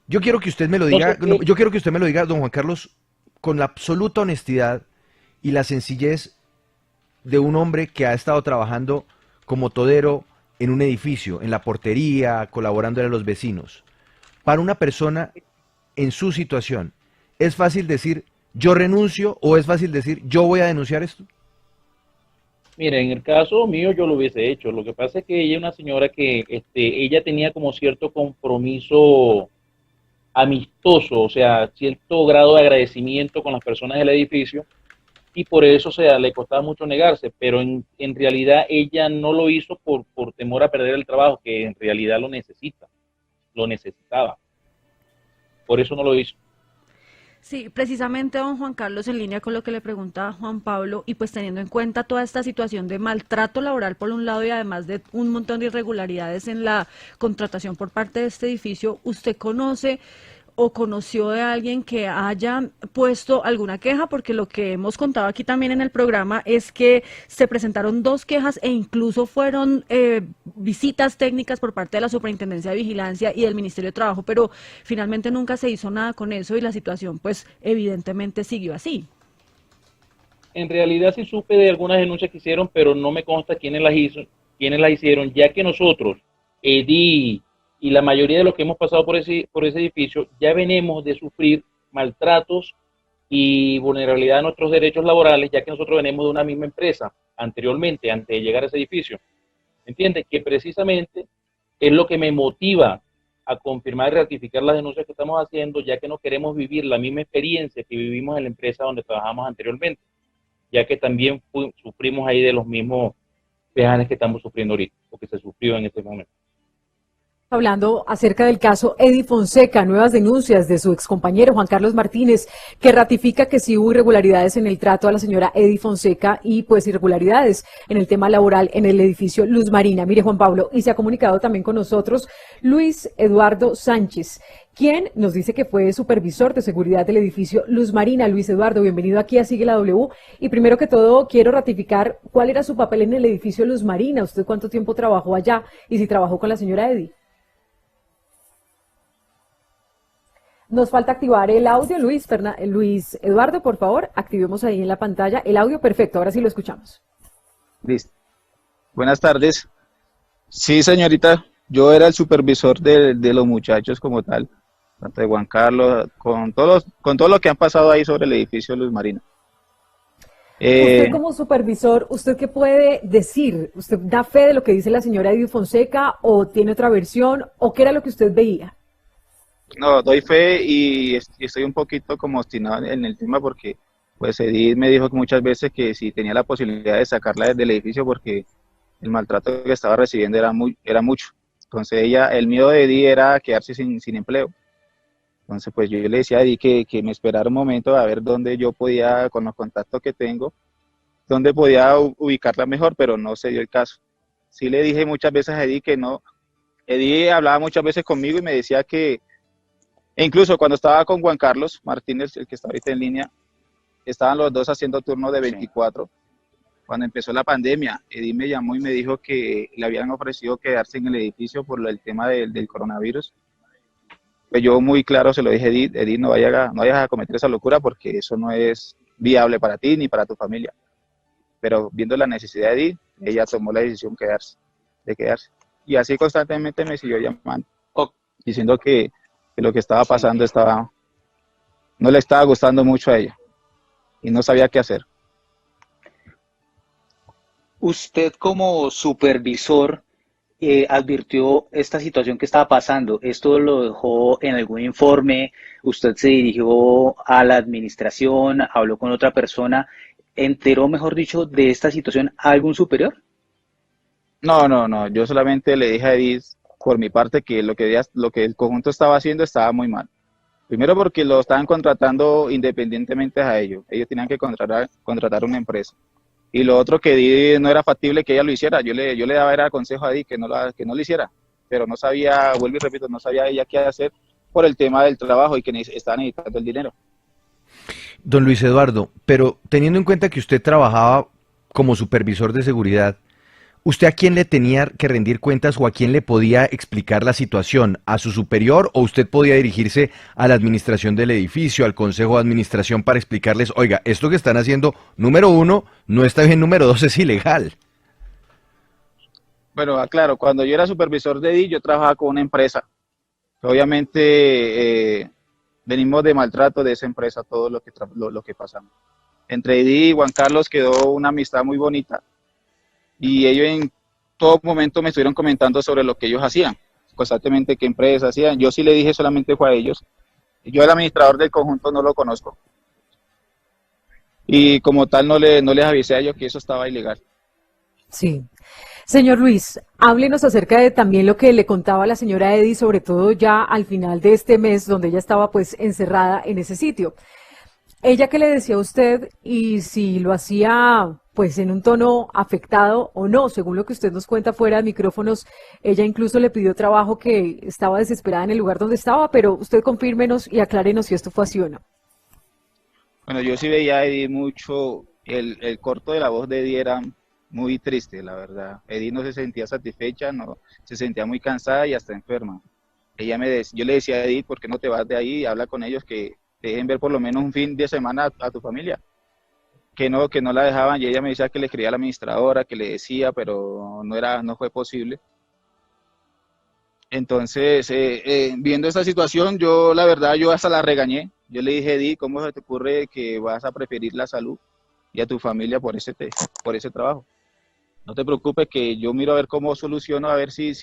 Yo quiero que usted me lo diga, yo quiero que usted me lo diga, don Juan Carlos, con la absoluta honestidad y la sencillez de un hombre que ha estado trabajando como todero en un edificio, en la portería, colaborándole a los vecinos. Para una persona en su situación, ¿es fácil decir yo renuncio o es fácil decir yo voy a denunciar esto? Mire, en el caso mío yo lo hubiese hecho. Lo que pasa es que ella es una señora que ella tenía como cierto compromiso amistoso, o sea, cierto grado de agradecimiento con las personas del edificio, y por eso, o sea, le costaba mucho negarse, pero en realidad ella no lo hizo por temor a perder el trabajo, que en realidad lo necesitaba. Por eso no lo hizo. Sí, precisamente, don Juan Carlos, en línea con lo que le pregunta Juan Pablo, y pues teniendo en cuenta toda esta situación de maltrato laboral por un lado y además de un montón de irregularidades en la contratación por parte de este edificio, ¿usted conoce o conoció de alguien que haya puesto alguna queja? Porque lo que hemos contado aquí también en el programa es que se presentaron 2 quejas e incluso fueron visitas técnicas por parte de la Superintendencia de Vigilancia y del Ministerio de Trabajo, pero finalmente nunca se hizo nada con eso y la situación pues evidentemente siguió así. En realidad sí supe de algunas denuncias que hicieron, pero no me consta quiénes las hicieron, ya que nosotros, EDI y la mayoría de los que hemos pasado por ese edificio, ya venimos de sufrir maltratos y vulnerabilidad de nuestros derechos laborales, ya que nosotros venimos de una misma empresa anteriormente, antes de llegar a ese edificio. ¿Entiendes? Que precisamente es lo que me motiva a confirmar y ratificar las denuncias que estamos haciendo, ya que no queremos vivir la misma experiencia que vivimos en la empresa donde trabajamos anteriormente, ya que también sufrimos ahí de los mismos vejanes que estamos sufriendo ahorita, o que se sufrió en este momento. Hablando acerca del caso Edy Fonseca, nuevas denuncias de su excompañero Juan Carlos Martínez, que ratifica que sí hubo irregularidades en el trato a la señora Edy Fonseca y pues irregularidades en el tema laboral en el edificio Luz Marina. Mire, Juan Pablo, y se ha comunicado también con nosotros Luis Eduardo Sánchez, quien nos dice que fue supervisor de seguridad del edificio Luz Marina. Luis Eduardo, bienvenido aquí a Sigue la W. Y primero que todo, quiero ratificar cuál era su papel en el edificio Luz Marina. ¿Usted cuánto tiempo trabajó allá y si trabajó con la señora Edy? Nos falta activar el audio, Luis Eduardo, por favor, activemos ahí en la pantalla el audio. Perfecto, ahora sí lo escuchamos. Listo. Buenas tardes. Sí, señorita, yo era el supervisor de los muchachos como tal, tanto de Juan Carlos, con todo lo que han pasado ahí sobre el edificio Luz Marina. Usted como supervisor, ¿usted qué puede decir? ¿Usted da fe de lo que dice la señora Edy Fonseca o tiene otra versión o qué era lo que usted veía? No, doy fe y estoy un poquito como obstinado en el tema porque pues Edith me dijo muchas veces que si tenía la posibilidad de sacarla del edificio porque el maltrato que estaba recibiendo era mucho. Entonces el miedo de Edith era quedarse sin empleo. Entonces pues yo le decía a Edith que me esperara un momento a ver dónde yo podía, con los contactos que tengo, dónde podía ubicarla mejor, pero no se dio el caso. Sí le dije muchas veces a Edith que no. Edith hablaba muchas veces conmigo y me decía que e incluso cuando estaba con Juan Carlos Martínez, el que está ahorita en línea, estaban los dos haciendo turnos de 24. Cuando empezó la pandemia, Edith me llamó y me dijo que le habían ofrecido quedarse en el edificio por el tema del coronavirus. Pues yo muy claro se lo dije a Edith, Edith, no vayas a cometer esa locura porque eso no es viable para ti ni para tu familia. Pero viendo la necesidad de Edith, ella tomó la decisión de quedarse. Y así constantemente me siguió llamando, diciendo que lo que estaba pasando no le estaba gustando mucho a ella y no sabía qué hacer. Usted como supervisor advirtió esta situación que estaba pasando. ¿Esto lo dejó en algún informe? ¿Usted se dirigió a la administración, habló con otra persona, enteró, mejor dicho, de esta situación a algún superior? No, yo solamente le dije a Edith por mi parte que lo que el conjunto estaba haciendo estaba muy mal, Primero porque lo estaban contratando independientemente a ellos. Ellos tenían que contratar una empresa. Y lo otro que Edith no era factible que ella lo hiciera. Yo le daba era consejo a Edith que no lo hiciera. Pero no sabía, vuelvo y repito, no sabía ella qué hacer por el tema del trabajo y que estaban necesitando el dinero. Don Luis Eduardo, pero teniendo en cuenta que usted trabajaba como supervisor de seguridad, ¿usted a quién le tenía que rendir cuentas o a quién le podía explicar la situación? ¿A su superior o usted podía dirigirse a la administración del edificio, al consejo de administración para explicarles, oiga, esto que están haciendo, número 1, no está bien, número 2, es ilegal? Bueno, claro, cuando yo era supervisor de Edith, yo trabajaba con una empresa. Obviamente venimos de maltrato de esa empresa, todo lo que pasamos. Entre Edith y Juan Carlos quedó una amistad muy bonita. Y ellos en todo momento me estuvieron comentando sobre lo que ellos hacían, constantemente qué empresas hacían. Yo sí le dije solamente fue a ellos. Yo el administrador del conjunto no lo conozco. Y como tal no les avisé a ellos que eso estaba ilegal. Sí. Señor Luis, háblenos acerca de también lo que le contaba la señora Edith, sobre todo ya al final de este mes, donde ella estaba pues encerrada en ese sitio. ¿Ella qué le decía a usted y si lo hacía pues en un tono afectado o no? Según lo que usted nos cuenta fuera de micrófonos, ella incluso le pidió trabajo, que estaba desesperada en el lugar donde estaba, pero usted confírmenos y aclárenos si esto fue así o no. Bueno, yo sí veía a Edith mucho, el corto de la voz de Edith era muy triste, la verdad. Edith no se sentía satisfecha, no, se sentía muy cansada y hasta enferma. Yo le decía a Edith, ¿por qué no te vas de ahí? Habla con ellos que te dejen ver por lo menos un fin de semana a tu familia. Que no la dejaban y ella me decía que le escribía a la administradora, que le decía, pero no fue posible. Entonces, viendo esta situación, la verdad, yo hasta la regañé. Yo le dije, Edith, ¿cómo se te ocurre que vas a preferir la salud y a tu familia por ese trabajo? No te preocupes que yo miro a ver cómo soluciono, a ver si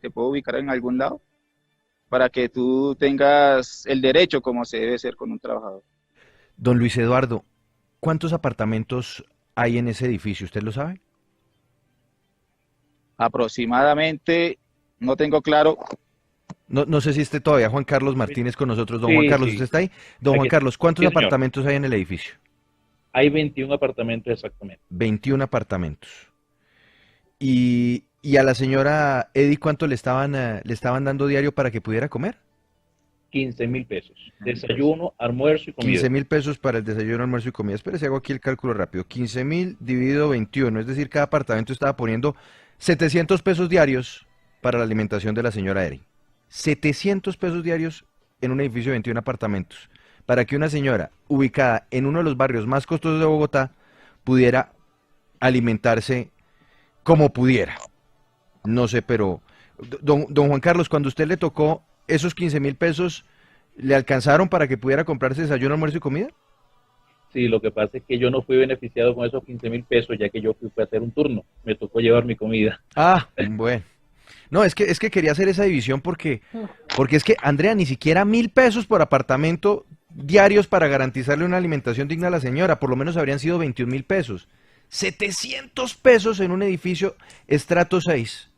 te puedo ubicar en algún lado para que tú tengas el derecho como se debe ser con un trabajador. Don Luis Eduardo, ¿cuántos apartamentos hay en ese edificio? ¿Usted lo sabe? Aproximadamente, no tengo claro. No sé si esté todavía Juan Carlos Martínez con nosotros. Don Sí, Juan Carlos, sí. ¿usted está ahí? Don Juan Carlos, ¿cuántos Sí, señor. apartamentos hay en el edificio? Hay 21 apartamentos exactamente. 21 apartamentos. Y a la señora Edith, ¿cuánto le estaban dando diario para que pudiera comer? 15.000 pesos. Desayuno, almuerzo y comida. 15.000 pesos para el desayuno, almuerzo y comida. Espérese, hago aquí el cálculo rápido. 15.000 dividido 21, es decir, cada apartamento estaba poniendo 700 pesos diarios para la alimentación de la señora Edith. 700 pesos diarios en un edificio de 21 apartamentos, para que una señora ubicada en uno de los barrios más costosos de Bogotá pudiera alimentarse como pudiera. No sé, pero don Juan Carlos, cuando a usted le tocó esos 15.000 pesos, ¿le alcanzaron para que pudiera comprarse desayuno, almuerzo y comida? Sí, lo que pasa es que yo no fui beneficiado con esos 15.000 pesos, ya que yo fui a hacer un turno. Me tocó llevar mi comida. Ah, bueno. No, es que quería hacer esa división porque es que, Andrea, ni siquiera 1.000 pesos por apartamento diarios para garantizarle una alimentación digna a la señora, por lo menos habrían sido 21.000 pesos. 700 pesos en un edificio estrato 6.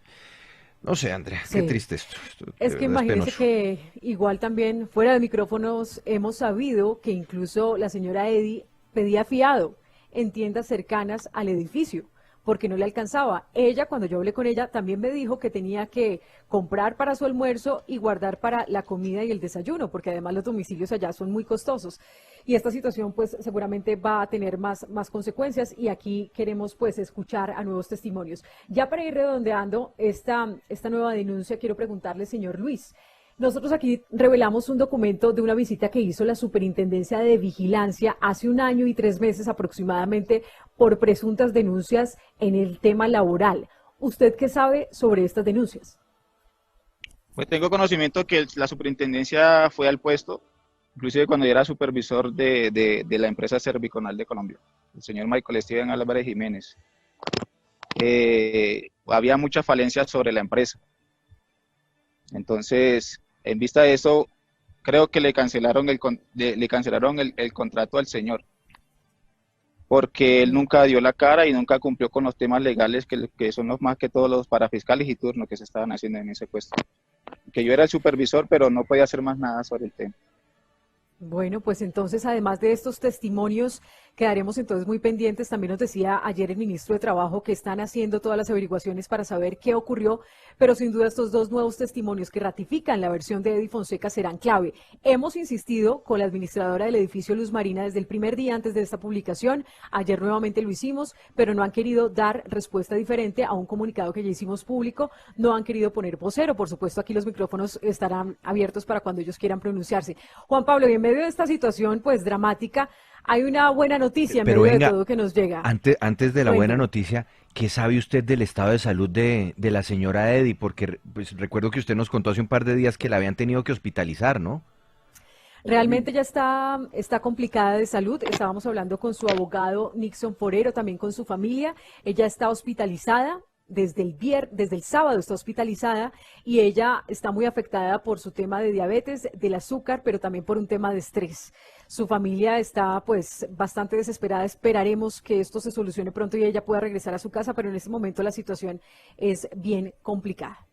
No sé, Andrea, Sí. qué triste esto. Es que imagínese que igual también fuera de micrófonos hemos sabido que incluso la señora Edith pedía fiado en tiendas cercanas al edificio porque no le alcanzaba. Ella, cuando yo hablé con ella, también me dijo que tenía que comprar para su almuerzo y guardar para la comida y el desayuno, porque además los domicilios allá son muy costosos. Y esta situación pues seguramente va a tener más consecuencias y aquí queremos pues escuchar a nuevos testimonios. Ya para ir redondeando esta nueva denuncia, quiero preguntarle, señor Luis, nosotros aquí revelamos un documento de una visita que hizo la Superintendencia de Vigilancia hace 1 año y 3 meses aproximadamente por presuntas denuncias en el tema laboral. ¿Usted qué sabe sobre estas denuncias? Pues tengo conocimiento que la superintendencia fue al puesto, inclusive cuando yo era supervisor de la empresa Serviconal de Colombia, el señor Michael Steven Álvarez Jiménez. Había muchas falencias sobre la empresa. Entonces, en vista de eso, creo que le cancelaron el contrato al señor, porque él nunca dio la cara y nunca cumplió con los temas legales que son los más que todos los parafiscales y turnos que se estaban haciendo en ese puesto. Que yo era el supervisor, pero no podía hacer más nada sobre el tema. Bueno, pues entonces, además de estos testimonios, quedaremos entonces muy pendientes. También nos decía ayer el ministro de Trabajo que están haciendo todas las averiguaciones para saber qué ocurrió, pero sin duda estos dos nuevos testimonios que ratifican la versión de Edy Fonseca serán clave. Hemos insistido con la administradora del edificio Luz Marina desde el primer día antes de esta publicación. Ayer nuevamente lo hicimos, pero no han querido dar respuesta diferente a un comunicado que ya hicimos público. No han querido poner vocero. Por supuesto, aquí los micrófonos estarán abiertos para cuando ellos quieran pronunciarse. Juan Pablo, y en medio de esta situación pues dramática, hay una buena noticia en Pero medio venga, de todo que nos llega. Antes de la buena Cuéntame. noticia, ¿qué sabe usted del estado de salud de la señora Edy? Porque pues, recuerdo que usted nos contó hace un par de días que la habían tenido que hospitalizar, ¿no? Realmente ya está complicada de salud. Estábamos hablando con su abogado Nixon Forero, también con su familia. Ella está hospitalizada. Desde el sábado está hospitalizada y ella está muy afectada por su tema de diabetes, del azúcar, pero también por un tema de estrés. Su familia está pues bastante desesperada. Esperaremos que esto se solucione pronto y ella pueda regresar a su casa, pero en este momento la situación es bien complicada.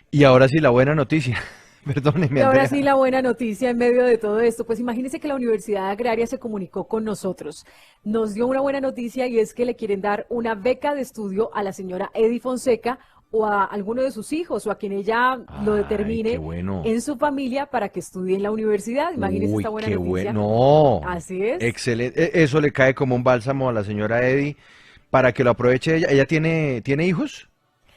Y ahora sí la buena noticia. Perdóneme, Y ahora Andrea. sí, la buena noticia en medio de todo esto, pues imagínense que la Universidad Agraria se comunicó con nosotros, nos dio una buena noticia y es que le quieren dar una beca de estudio a la señora Edy Fonseca o a alguno de sus hijos o a quien ella lo Ay, determine qué bueno. en su familia para que estudie en la universidad. Imagínense Uy, esta buena qué noticia. bueno. Así es. Excelente. Eso le cae como un bálsamo a la señora Edy para que lo aproveche ella. ¿Ella tiene hijos?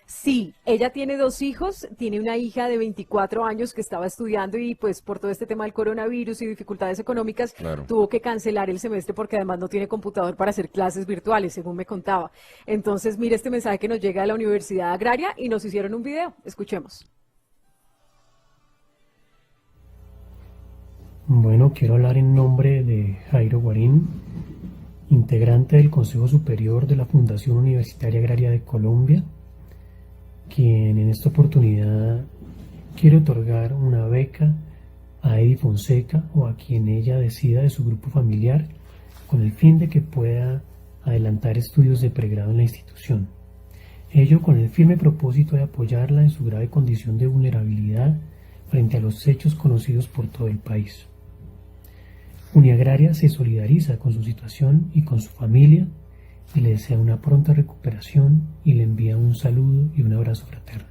Sí, ella tiene 2 hijos, tiene una hija de 24 años que estaba estudiando y pues por todo este tema del coronavirus y dificultades económicas Claro. tuvo que cancelar el semestre porque además no tiene computador para hacer clases virtuales, según me contaba. Entonces, mire este mensaje que nos llega de la Universidad Agraria y nos hicieron un video. Escuchemos. Bueno, quiero hablar en nombre de Jairo Guarín, integrante del Consejo Superior de la Fundación Universitaria Agraria de Colombia, quien en esta oportunidad quiere otorgar una beca a Edy Fonseca o a quien ella decida de su grupo familiar con el fin de que pueda adelantar estudios de pregrado en la institución. Ello con el firme propósito de apoyarla en su grave condición de vulnerabilidad frente a los hechos conocidos por todo el país. Uniagraria se solidariza con su situación y con su familia y le desea una pronta recuperación y le envía un saludo y un abrazo fraterno.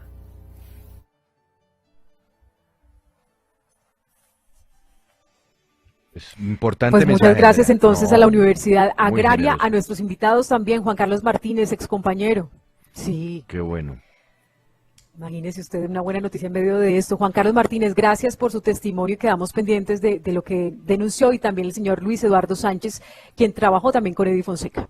Es importante Pues muchas mensaje, gracias Andrea. entonces No, a la Universidad muy Agraria, generoso. a nuestros invitados también, Juan Carlos Martínez, ex compañero. Sí, Qué bueno. imagínese usted una buena noticia en medio de esto. Juan Carlos Martínez, gracias por su testimonio y quedamos pendientes de lo que denunció y también el señor Luis Eduardo Sánchez, quien trabajó también con Edy Fonseca.